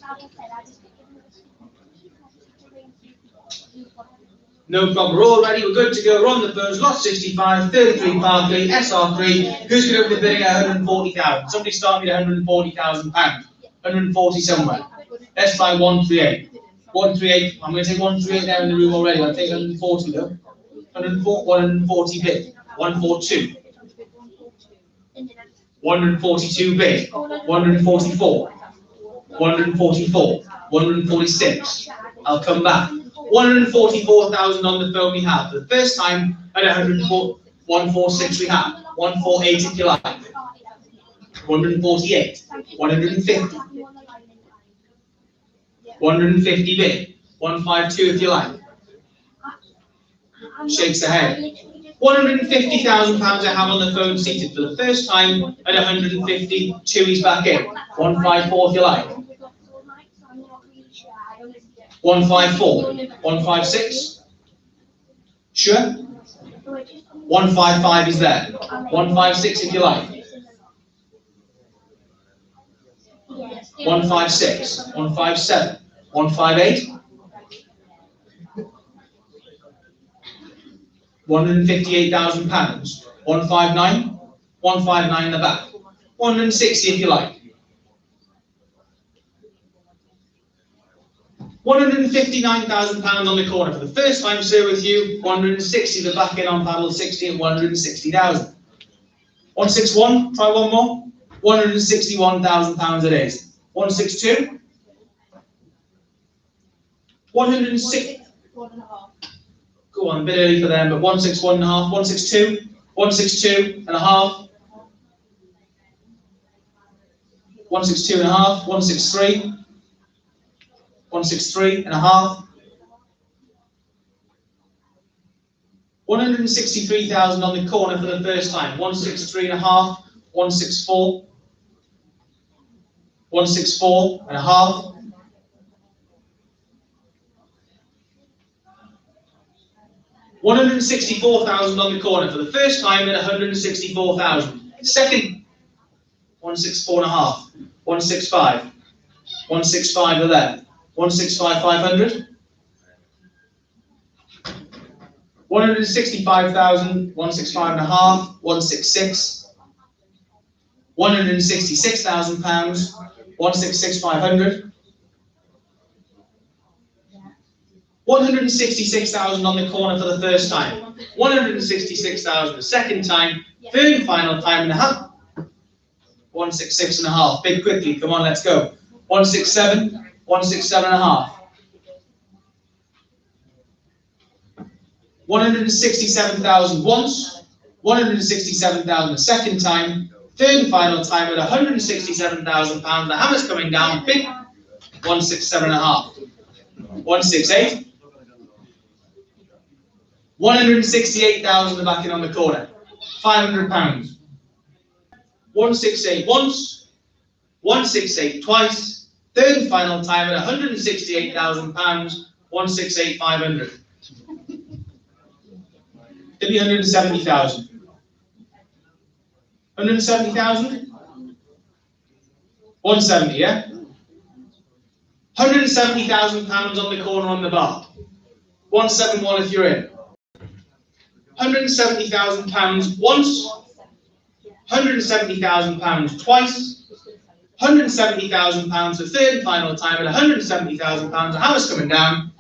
No problem, we're all ready, we're good to go, we're on the phones, lot 65, 33 Parkley, SR3, who's going to open the bidding at 140,000? Somebody start me at £140,000, 140 somewhere. Let's try 138. 138, I'm going to take 138 there in the room already, I'll take 140 though. 140 bid, 142. 142 bid, 144. 144, 146, I'll come back. 144,000 on the phone we have. For the first time at 146 we have. 148 if you like. 148. 150. 150 bid. 152 if you like. Shakes her head. £150,000 I have on the phone seated for the first time at 150. Chewy's back in. 154 if you like. 154, 156, sure, 155 is there, 156 if you like, 156, 157, 158, £158,000, 159, 159 in the back, 160 if you like. £159,000 on the corner for the first time, sir, with you. 160 the back in on paddle 60 and 160,000. 161, try one more. £161,000 it is. 162. 106. Go on, a bit early for them, but 161 and a half. 162. 162 and a half. 162 and a half. 163. 163 and a half. 163,000 on the corner for the first time. 163 and a half. 164. 164 and a half. 164,000 on the corner for the first time at 164,000. Second, 164 and a half. 165. 165 are there. 165, 500. 165,000, 165 and a half, 166. 166,000 pounds, 166,500. 166,000 on the corner for the first time. 166,000 the second time. Third and final time and a half. 166 and a half. Big quickly. Come on, let's go. 167, 167 and a half. 167,000 once. 167,000 the second time. Third and final time at 167,000 pounds. The hammer's coming down. Big. 167 and a half. 168. 168,000 the backing on the corner. 500 pounds. 168 once. 168 twice. Third and final time at 168,000 pounds. 168,500. It'll be 170,000. 170,000? 170, yeah? 170,000 pounds on the corner on the bar. 171 if you're in. 170,000 pounds once. 170,000 pounds twice. 170,000 pounds the third and final time at 170,000 pounds. The hammer's coming down.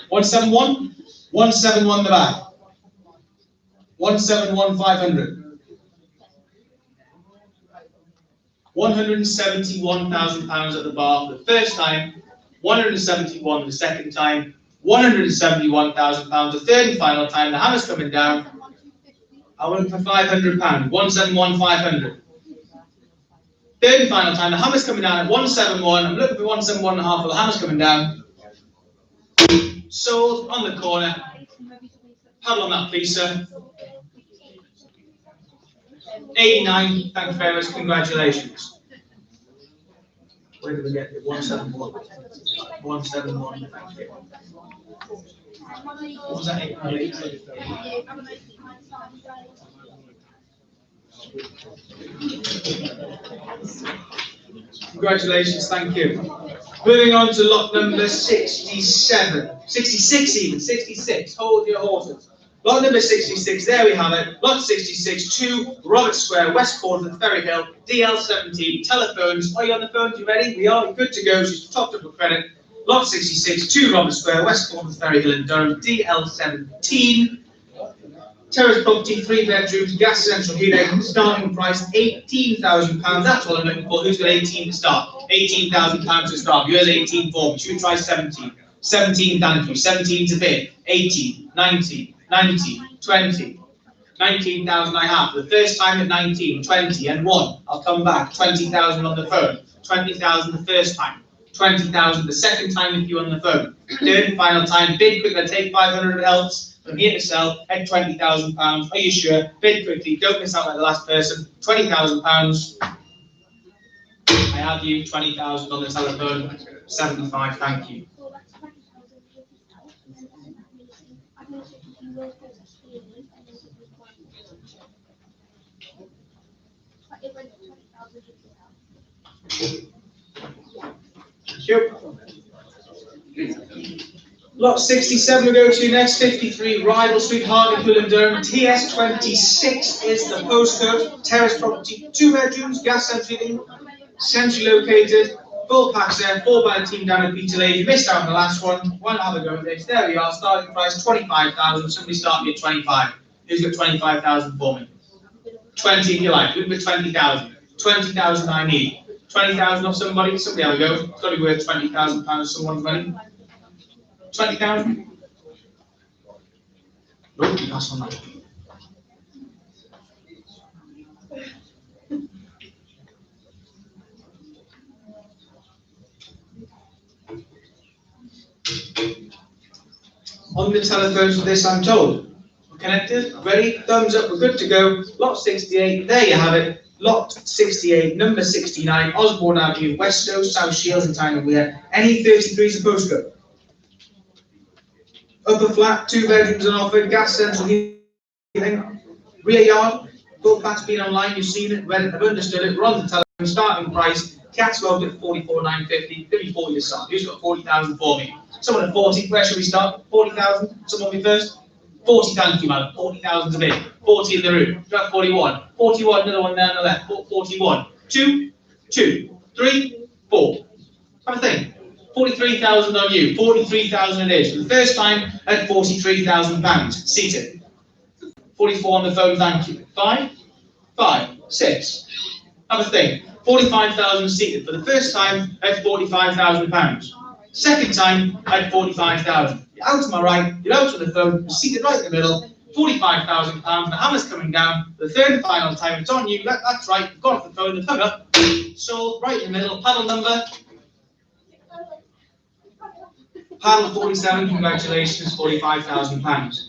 171? 171 the back. 171,500. 171,000 pounds at the bar for the first time. 171 the second time. 171,000 pounds the third and final time. The hammer's coming down. I want for 500 pounds. 171,500. Third and final time. The hammer's coming down at 171. I'm looking for 171 and a half. But the hammer's coming down. Sold on the corner. Paddle on that, please, sir. 89. Thank you very much. Congratulations. Where did we get it? 171. 171. Thank you. What was that? 8.8. Congratulations. Thank you. Moving on to lot number 67. 66 even. 66. Hold your horses. Lot number 66, there we have it. Lot 66, 2 Robert Square, West Cornford, Ferry Hill, DL17. Telephones. Are you on the phone? You ready? We are. Good to go. She's topped up with credit. Lot 66, 2 Robert Square, West Cornford, Ferry Hill in Durham, DL17. Terrace property, 3 bedrooms, gas central heating, starting price £18,000. That's all I'm looking for. Who's got 18 to start? £18,000 to start. Here's 18 for me. Should we try 17? 17, thank you. 17 to bid. 18, 19. 90, 20, 19,000 I have. The first time at 19, 20 and 1. I'll come back. 20,000 on the phone. 20,000 the first time. 20,000 the second time if you're on the phone. Third and final time. Bid quickly. Take 500 else. From here to sell. At £20,000. Are you sure? Bid quickly. Don't miss out like the last person. £20,000. I have you. 20,000 on the telephone. 75. Thank you. Lot 67 we go to next, 53 Rival Street, Hartlepool and Durham. TS26 is the postcode. Terrace property, 2 bedrooms, gas central, centrally located, full packs there, 4 by the team down at Peterley. You missed out on the last one. Why not have a go with this? There we are, starting price 25,000. Somebody start me at 25. Who's got 25,000 for me? 20 if you like. Look at 20,000. 20,000 I need. 20,000 off somebody. Somebody have a go. It's got to be worth £20,000 someone's money. 20,000? Nope, you pass on that. On the telephones for this, I'm told. We're connected, ready, thumbs up, we're good to go. Lot 68, there you have it. Lot 68, number 69, Osborne Avenue, Westow, South Shields and Tyne and Weir. NE33 is the postcode. Upper flat, 2 bedrooms and offer, gas central heating, rear yard, full pack's been online, you've seen it, read it, I've understood it, we're on the telephone, starting price Catalogued at 44,950. Give me 40 to start. Who's got 40,000 for me? Someone at 40. Where should we start? 40,000. Someone be first. 40. Thank you, madam. 40,000 a bit. 40 in the room. Got 41. 41. Another one there on the left. 41. 2, 2, 3, 4. Have a think. 43,000 on you. 43,000 it is. For the first time at £43,000. Seated. 44 on the phone. Thank you. 5, 5, 6. Have a think. 45,000 seated for the first time at £45,000. Second time at 45,000. You're out to my right, you're out to the phone, you're seated right in the middle, £45,000. The hammer's coming down. The third and final time, it's on you. That's right, you've got off the phone, the hung up, sold right in the middle. Paddle number. Paddle 47, congratulations, £45,000.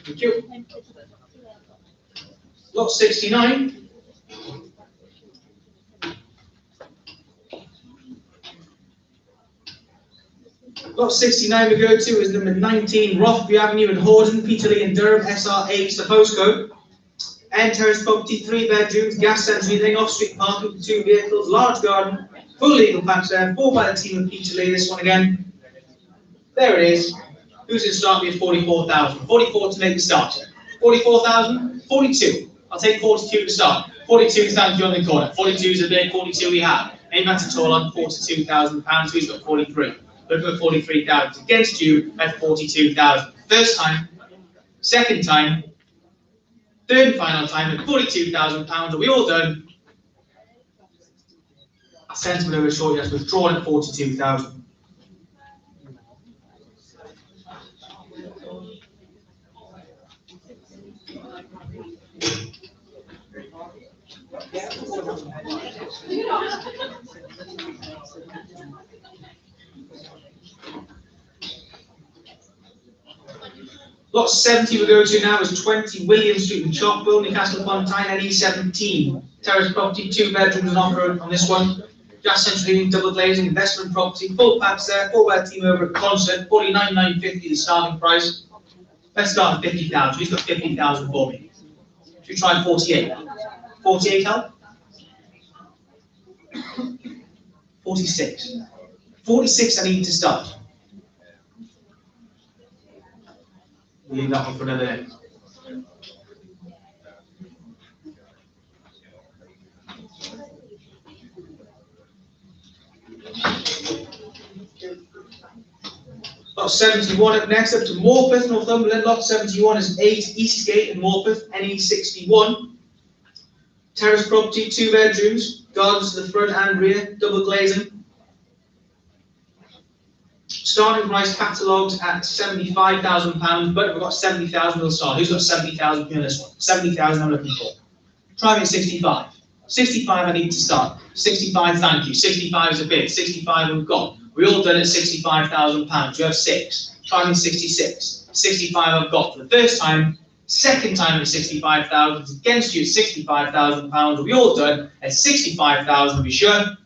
Thank you. Lot 69. Lot 69 we go to is number 19, Rothbury Avenue in Horden, Peterlee in Durham, SR8 is the postcode. End terrace property, 3 bedrooms, gas central heating, off-street parking for 2 vehicles, large garden, full legal packs there, 4 by the team of Peterlee, this one again. There it is. Who's going to start me at 44,000? 44 to make the start. 44,000? 42. I'll take 42 to start. 42, thank you on the corner. 42 is a bit, 42 we have. Ain't that at all on £42,000, who's got 43? Look at 43,000. Against you at 42,000. First time, second time, third and final time at £42,000. Are we all done? A sentiment over short, yes, withdrawn at 42,000. Lot 70 we go to now is 20 William Street in Chalkville, Newcastle upon Tyne, NE17. Terrace property, 2 bedrooms and offer on this one. Gas central heating, double glazing, investment property, full packs there, 4-bed team over at Concert, 49,950 the starting price. Let's start at 50,000. Who's got 50,000 for me? Should we try 48? 48 help? 46. 46 I need to start. We'll leave that one for another day. Lot 71 up next, up to Morpeth, Northumberland. Lot 71 is 8 Eastgate in Morpeth, NE61. Terrace property, 2 bedrooms, gardens to the front and rear, double glazing. Starting price catalogued at £75,000, but we've got 70,000 we'll start. Who's got 70,000 in this one? 70,000 I'm looking for. Try me at 65. 65 I need to start. 65, thank you. 65 is a bid. 65 we've got. We all done at £65,000. You have 6. Try me at 66. 65 I've got for the first time. Second time at 65,000. It's against you at £65,000. We all done at 65,000. Be sure.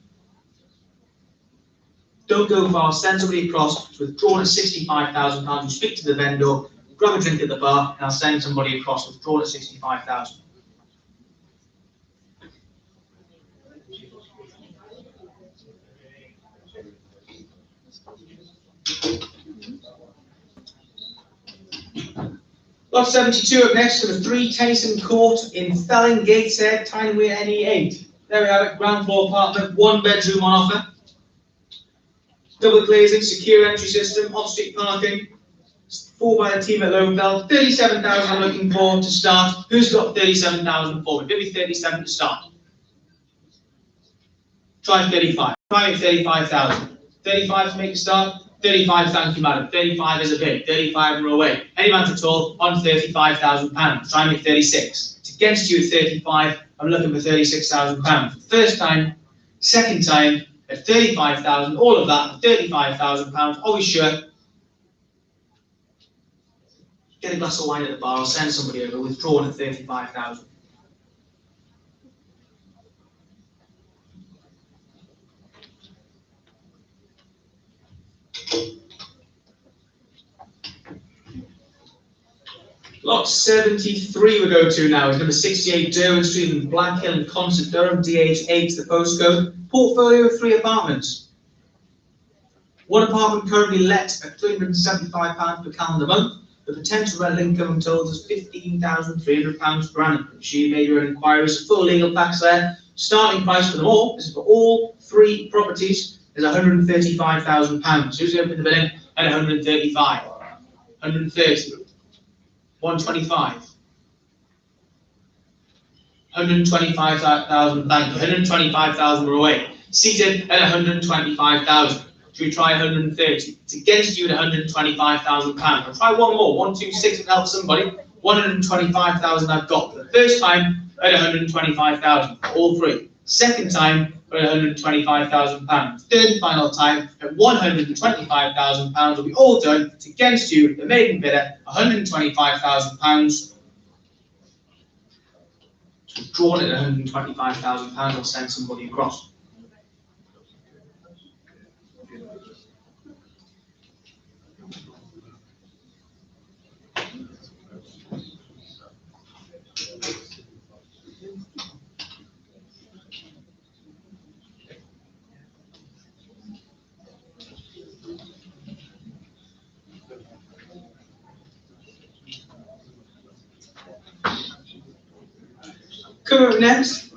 Don't go far, send somebody across, it's withdrawn at £65,000, you speak to the vendor, grab a drink at the bar, and I'll send somebody across, withdrawn at 65,000. Lot 72 up next, number 3 Tennyson Court in Felling, Gateshead, Tyne-Weir, NE8. There we have it, ground floor apartment, 1 bedroom on offer. Double glazing, secure entry system, off-street parking, 4 by the team at Lowbell. 37,000 I'm looking for to start. Who's got 37,000 for me? Give me 37 to start. Try 35. Try me 35,000. 35 to make a start. 35, thank you, madam. 35 is a bid. 35 we're away. Any man at all on £35,000. Try me 36. It's against you at 35. I'm looking for £36,000. First time, second time. At 35,000, all of that, £35,000. Are we sure? Get a glass of wine at the bar, I'll send somebody over, withdrawn at 35,000. Lot 73 we go to now is number 68 Derwent Street in Blackhill in Consett, Durham, DH8 the postcode. Portfolio of 3 apartments. One apartment currently let at £375 per calendar month. The potential rental income total is £15,300 per annum. She made her inquiries, full legal packs there. Starting price for them all, this is for all 3 properties, is £135,000. Who's open the bidding at 135? 130. 125. 125,000, thank you. 125,000 we're away. Seated at 125,000. Should we try 130? It's against you at £125,000. I'll try one more. 126 would help somebody. 125,000 I've got. For the first time at 125,000. All 3. Second time at £125,000. Third and final time at £125,000 will be all done. It's against you, the maiden bidder, £125,000. Drawn at £125,000, I'll send somebody across. Coming up next,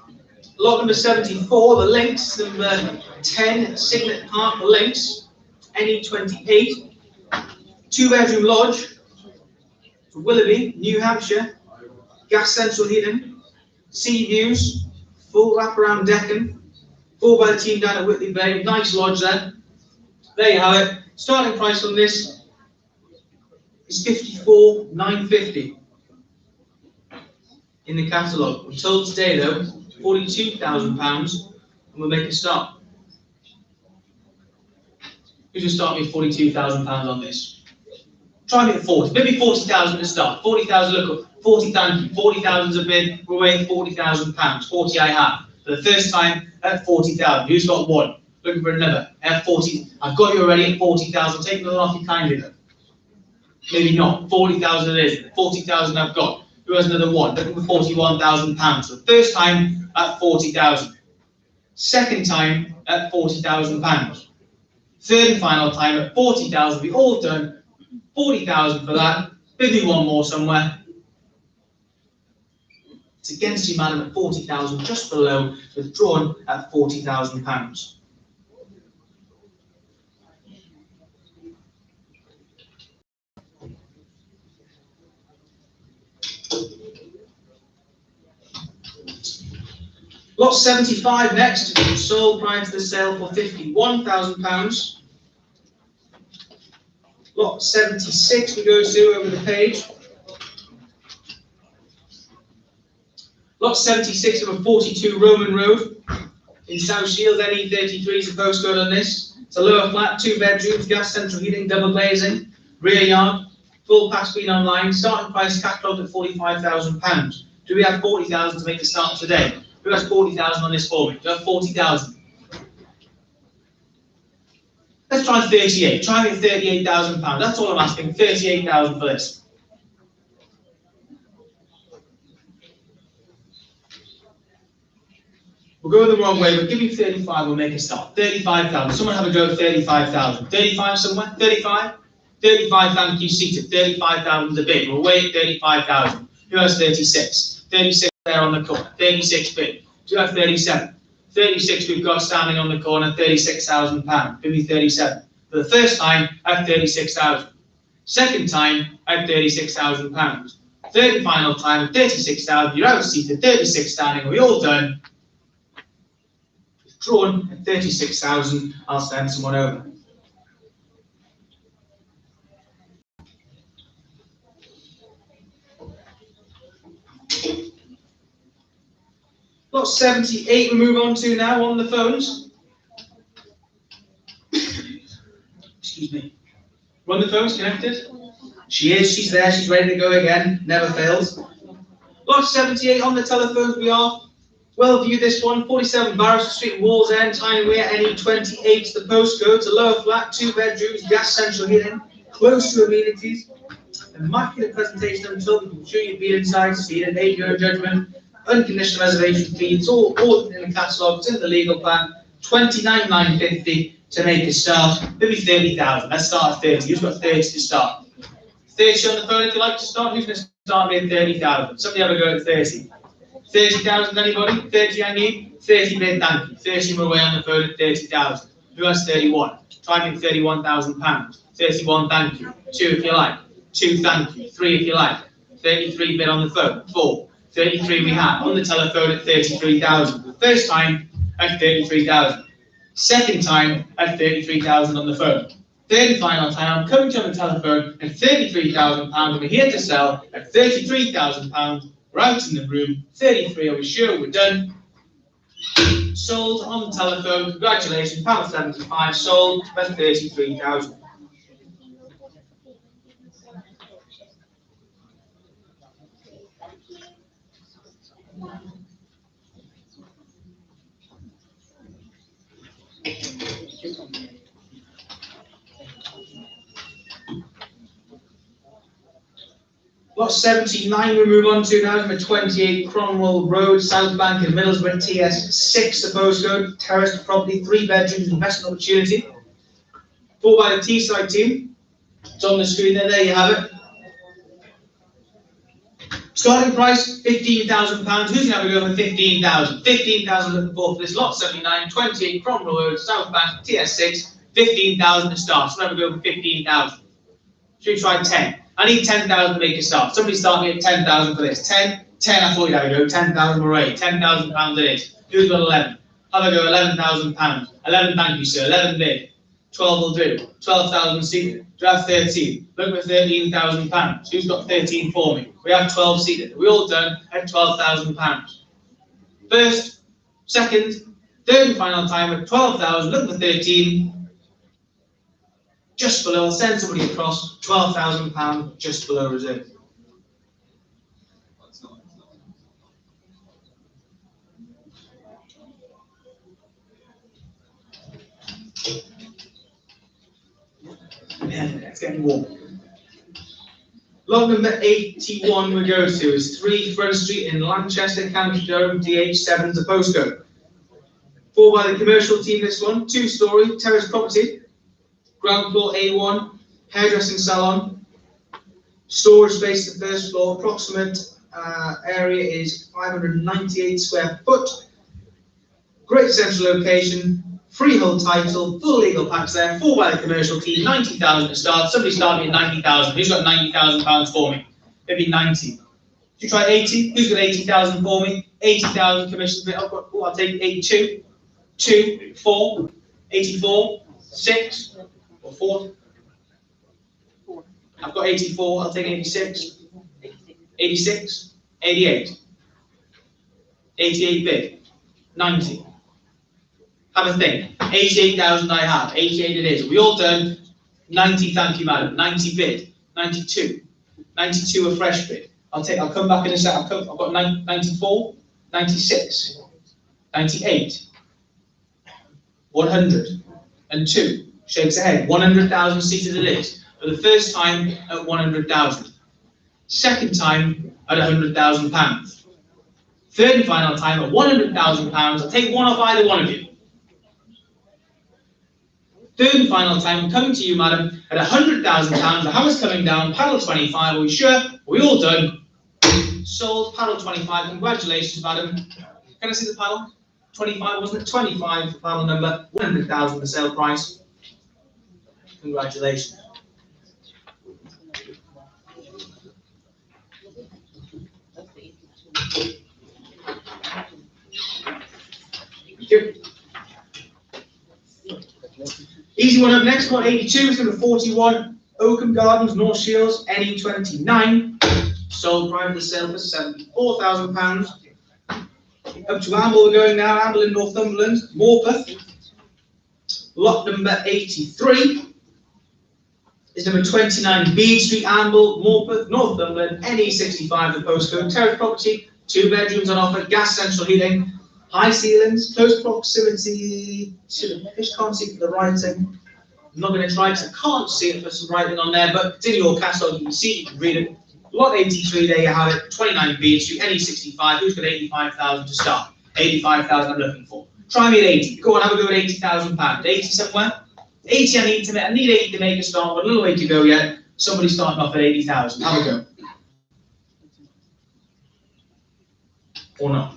lot number 74, the links, number 10, Signet Park, the links, NE28, 2-bedroom lodge, Willoughby, New Hampshire, gas central heating, sea views, full wraparound decking, 4 by the team down at Whitley Bay, nice lodge there. There you have it. Starting price on this is £54,950. In the catalogue. We're told today though, £42,000, and we'll make a start. Who's going to start me at £42,000 on this? Try me at 40, maybe 40,000 to start. 40,000, look, 40,000, 40,000's a bid, we're weighing £40,000. 40 I have. For the first time at 40,000. Who's got one? Looking for another. At 40, I've got you already at 40,000. Take another off you kindly though. Maybe not. 40,000 it is. 40,000 I've got. Who has another one? Looking for £41,000. So first time at 40,000. Second time at £40,000. Third and final time at 40,000. We all done 40,000 for that. Maybe one more somewhere. It's against you, madam, at 40,000, just below, withdrawn at £40,000. Lot 75 next, sold prior to the sale for £51,000. Lot 76 we go to over the page. Lot 76 over 42 Roman Road in South Shields, NE33 is the postcode on this. It's a lower flat, 2 bedrooms, gas central heating, double glazing, rear yard, full pass been online, starting price catalogued at £45,000. Do we have 40,000 to make the start today? Who has 40,000 on this for me? Do you have 40,000? Let's try 38. Try me at £38,000. That's all I'm asking. 38,000 for this. We're going the wrong way, but give me 35, we'll make a start. 35,000. Someone have a go at 35,000. 35 somewhere? 35? 35, thank you, seated. 35,000 is a bid. We're away at 35,000. Who has 36? 36 there on the corner. 36 bid. Do you have 37? 36 we've got standing on the corner, £36,000. Give me 37. For the first time, at 36,000. Second time, at £36,000. Third and final time, at 36,000. You're out seated, 36 standing. Are we all done? Drawn at 36,000. I'll send someone over. Lot 78 we move on to now on the phones. Excuse me. Run the phones connected? She is, she's there, she's ready to go again. Never fails. Lot 78 on the telephones we are. Well view this one, 47 Barrows Street, Walls End, Tyneware, NE28, the postcode, it's a lower flat, 2 bedrooms, gas central heating, close to amenities, immaculate presentation until I'm sure you've been inside, see it, made your judgment, unconditional reservation fee, it's all in the catalogue, it's in the legal plan, 29,950 to make a start, maybe 30,000, let's start at 30, who's got 30 to start? 30 on the phone if you like to start, who's going to start me at 30,000? Somebody have a go at 30. 30,000 anybody? 30 I need? 30 bid, thank you. 30 more away on the phone at 30,000. Who has 31? Try me £31,000. 31, thank you. 2 if you like. 2, thank you. 3 if you like. 33 bid on the phone. 4. 33 we have on the telephone at 33,000. The first time at 33,000. Second time at 33,000 on the phone. Third and final time, I'm coming to you on the telephone at £33,000, and we're here to sell at £33,000. We're out in the room, 33, are we sure we're done? Sold on the telephone, congratulations, panel 75, sold at 33,000. Lot 79 we move on to now, number 28 Cromwell Road, South Bank in Middlesbrough, TS6 the postcode, terraced property, 3 bedrooms, investment opportunity. Bought by the Teesside team. It's on the screen there you have it. Starting price, £15,000. Who's going to have a go for 15,000? 15,000 looking for this lot 79, 28 Cromwell Road, South Bank, TS6, 15,000 to start. So we'll have a go for 15,000. Should we try 10? I need 10,000 to make a start. Somebody start me at 10,000 for this. 10, I thought you'd have a go. 10,000 already. £10,000 it is. Who's got 11? Have a go, £11,000. 11, thank you, sir. 11 bid. 12 will do. 12,000 seated. Do I have 13? Look for £13,000. Who's got 13 for me? We have 12 seated. We're all done at £12,000. First, second, third and final time at 12,000. Look for 13. Just below, I'll send somebody across, £12,000 just below reserve. Yeah, it's getting warm. Lot number 81 we go to is 3 Front Street in Lanchester, County Durham, DH7 is the postcode. Bought by the commercial team this one, 2-storey, terrace property. Ground floor A1, hairdressing salon, storage space the first floor, approximate area is 598 square foot, great central location, freehold title, full legal packs there, 4 by the commercial team, 90,000 to start. Somebody start me at 90,000. Who's got £90,000 for me? Maybe 90. Should you try 80? Who's got 80,000 for me? 80,000 commission. I'll take 82, 2, 4, 84, 6. Or 4. I've got 84, I'll take 86. 86, 88. 88 bid. 90. Have a think. 88,000 I have. 88 it is. We all done. 90, thank you, madam. 90 bid. 92. 92 a fresh bid. I'll come back in a second. I've got 94, 96, 98, 102. Shakes ahead. 100,000 seated it is. For the first time at 100,000. Second time at £100,000. Third and final time at £100,000. I'll take one off either one of you. Third and final time coming to you, madam, at £100,000. The hammer's coming down. Panel 25. Are we sure? Are we all done? Sold. Panel 25. Congratulations, madam. Can I see the panel? 25, wasn't it? 25 for panel number. 100,000 the sale price. Congratulations. Thank you. Easy one up next, one 82 is number 41, Oakham Gardens, North Shields, NE29. Sold privately sale for £74,000. Up to Amble we're going now, Amble in Northumberland, Morpeth. Lot number 83 is number 29, Bede Street, Amble, Morpeth, Northumberland, NE65 the postcode, terrace property, 2 bedrooms on offer, gas central heating, High ceilings, close proximity to the fish, can't see for the writing. I'm not going to try because I can't see it for some writing on there, but it's in your catalogue, you can see, you can read it. Lot 83, there you have it, 29 beads to any 65. Who's got 85,000 to start? 85,000 I'm looking for. Try me at 80. Go on, have a go at 80,000 pounds. 80 somewhere? 80 I need 80 to make a start, but a little way to go yet. Somebody's starting off at 80,000. Have a go. Or not.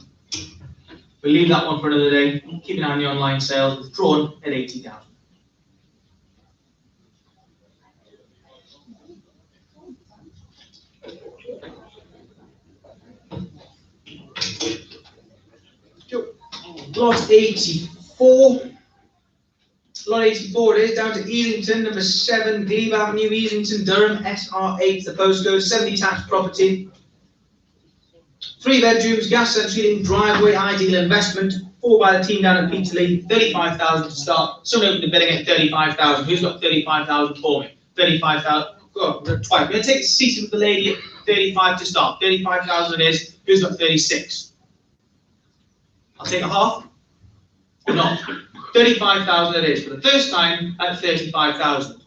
We'll leave that one for another day. Keep an eye on the online sales. Withdrawn at 80,000. Lot 84. Lot 84 it is, down to Easington, number 7, Glebe Avenue, Easington, Durham, SR8, the postcode, 70 detached property. 3 bedrooms, gas central heating, driveway, ideal investment. 4 by the team down at Peterlee, 35,000 to start. Someone opened the bidding at 35,000. Who's got 35,000 for me? 35,000. Go on, twice. We're going to take a seat with the lady at 35 to start. 35,000 it is. Who's got 36? I'll take a half. Or not. 35,000 it is. For the first time at 35,000.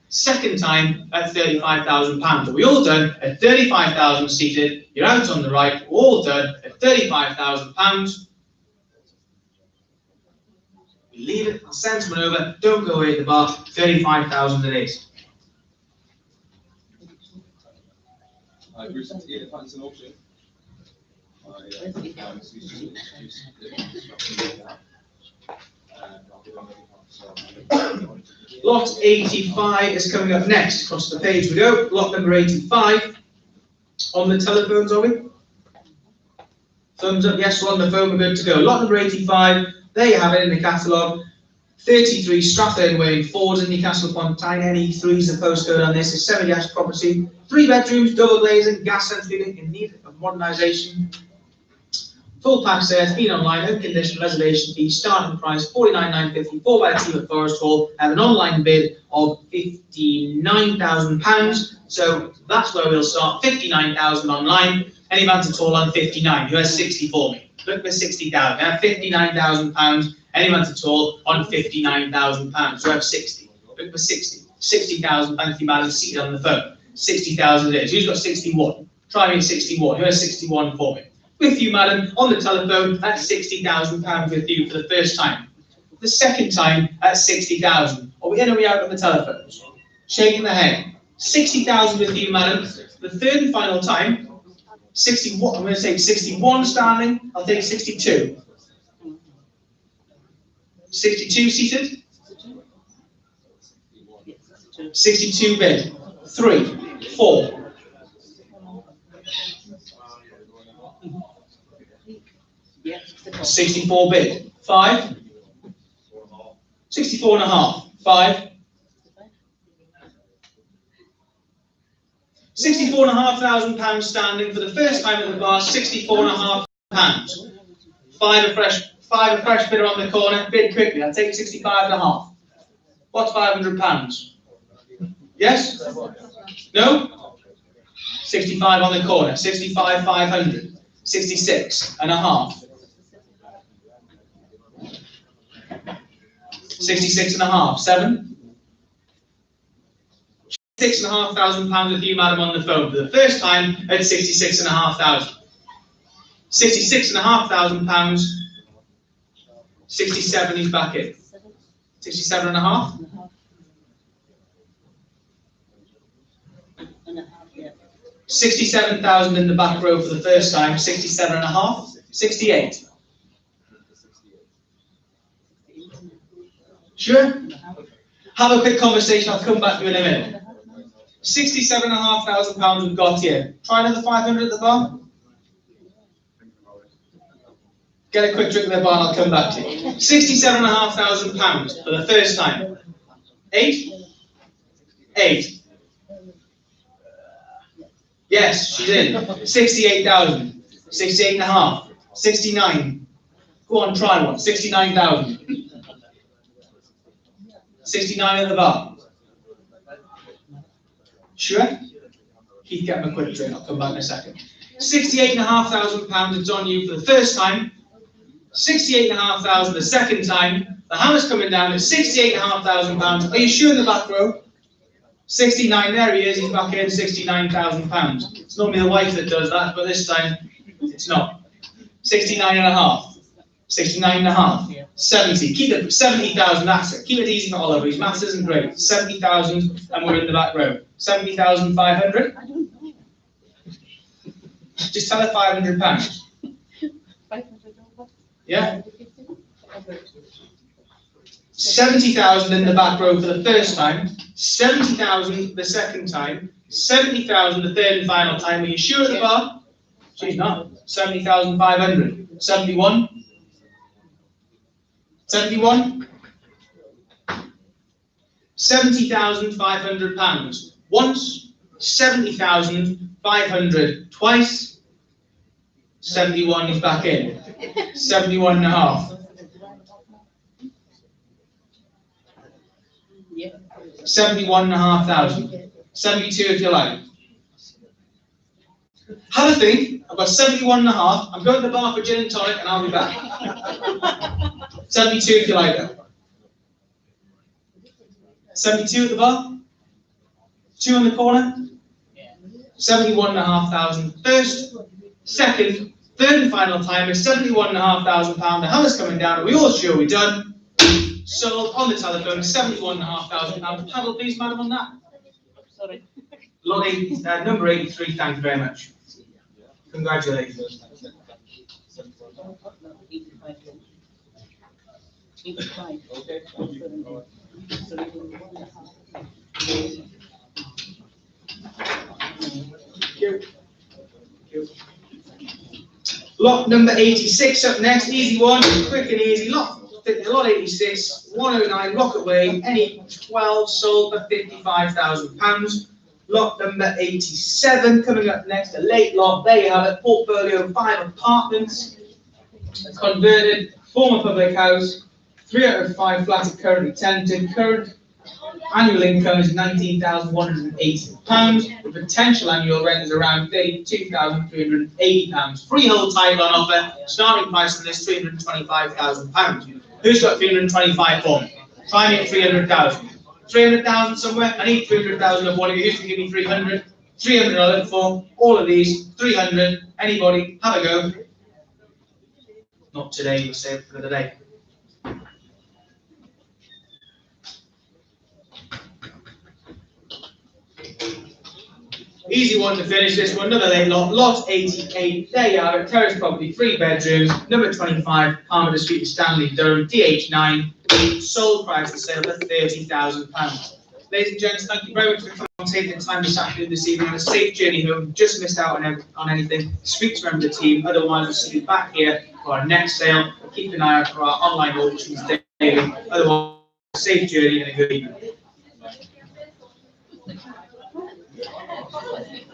Second time at 35,000 pounds. Are we all done at 35,000 seated? You're out on the right. We're all done at 35,000 pounds. We leave it. I'll send someone over. Don't go away at the bar. 35,000 it is. I've recently advanced an auction. Lot 85 is coming up next. Across the page we go. Lot number 85. On the telephones, are we? Thumbs up, yes, we're on the phone, we're good to go. Lot number 85, there you have it in the catalogue. 33 Strathern Way, Ford in Newcastle upon Tyne, NE3 is the postcode on this. It's 7 gas property, 3 bedrooms, double glazing, gas central heating in need of modernisation. Full pack sales, been online, unconditional reservation fee, starting price 49,950, 4 by the team at Forest Hall. Have an online bid of £59,000. So that's where we'll start. 59,000 online. Any advance at all on 59? Who has 60 for me? Look for 60,000. I have £59,000. Any advance at all on £59,000? Who have 60? Look for 60. 60,000. Thank you, madam. Seated on the phone. 60,000 it is. Who's got 61? Try me at 61. Who has 61 for me? With you, madam, on the telephone at £60,000 with you for the first time. The second time at 60,000. Are we in or are we out on the telephones? Shaking the head. 60,000 with you, madam. The third and final time, 61. I'm going to take 61 standing. I'll take 62. 62 seated. 62 bid. 3, 4. 64 bid. 5. 64 and a half. 5. 64,500 pounds standing for the first time at the bar. 64,500 pounds. 5 a fresh bidder on the corner. Bid quickly. I'll take 65.5. What's 500 pounds? Yes? No? 65 on the corner. 65,500. 66.5. 66.5. 7. £6,500 with you, madam, on the phone for the first time at 66,500. £66,500. 67 is back in. 67.5. 67,000 in the back row for the first time. 67.5. 68. Sure? Have a quick conversation. I'll come back to you in a minute. £67,500 we've got here. Try another 500 at the bar. Get a quick drink at the bar and I'll come back to you. £67,500 for the first time. 8? 8. Yes, she's in. 68,000. 68.5. 69. Go on, try one. 69,000. 69 at the bar. Sure? Keith, get him a quick drink. I'll come back in a second. £68,500. It's on you for the first time. 68,500 the second time. The hammer's coming down at £68,500. Are you sure in the back row? 69, there he is, he's back in, £69,000. It's normally the wife that does that, but this time it's not. 69.5. 69.5. 70. Keep it 70,000, that's it. Keep it easy for Oliver, his maths isn't great. 70,000, and we're in the back row. 70,500? Just tell her £500. 500 over. Yeah? 70,000 in the back row for the first time, 70,000 the second time, 70,000 the third and final time. Are you sure at the bar? She's not. 70,500. 71? 71? £70,500. Once, 70,500. Twice, 71 is back in. 71.5. 71,500. 72 if you like. Have a think. I've got 71.5. I'm going to the bar for gin and tonic and I'll be back. 72 if you like it. 72 at the bar? 2 on the corner? 71,500. First, second, third and final time is £71,500. The hammer's coming down. Are we all sure we're done? Sold on the telephone, £71,500. Paddle, please, madam, on that. Sorry. Lottie, number 83, thank you very much. Congratulations. 85. Okay. Lot number 86 up next, easy one, quick and easy. Lot 86, 109, Rocket Way, any 12 sold for £55,000. Lot number 87 coming up next, a late lot. There you have it, portfolio 5 apartments, converted, former public house, 3 out of 5 flats are currently tenanted. Current annual income is £19,180. The potential annual rent is around £32,380. Freehold title on offer. Starting price on this £325,000. Who's got 325 for me? Try me at 300,000. 300,000 somewhere? I need 300,000 of one of you. Who's going to give me 300? 300 I look for. All of these. 300. Anybody? Have a go. Not today, we'll save it for another day. Easy one to finish this one, another late lot, lot 88, there you have it, terrace property, 3 bedrooms, number 25, Palmer Street, Stanley, Durham, DH9, sold price to sale for £30,000. Ladies and gents, thank you very much for coming on, taking the time this afternoon, this evening, on a safe journey home. Just missed out on anything, speak to a member of the team, otherwise we'll see you back here for our next sale. Keep an eye out for our online auctions daily, otherwise safe journey and a good evening.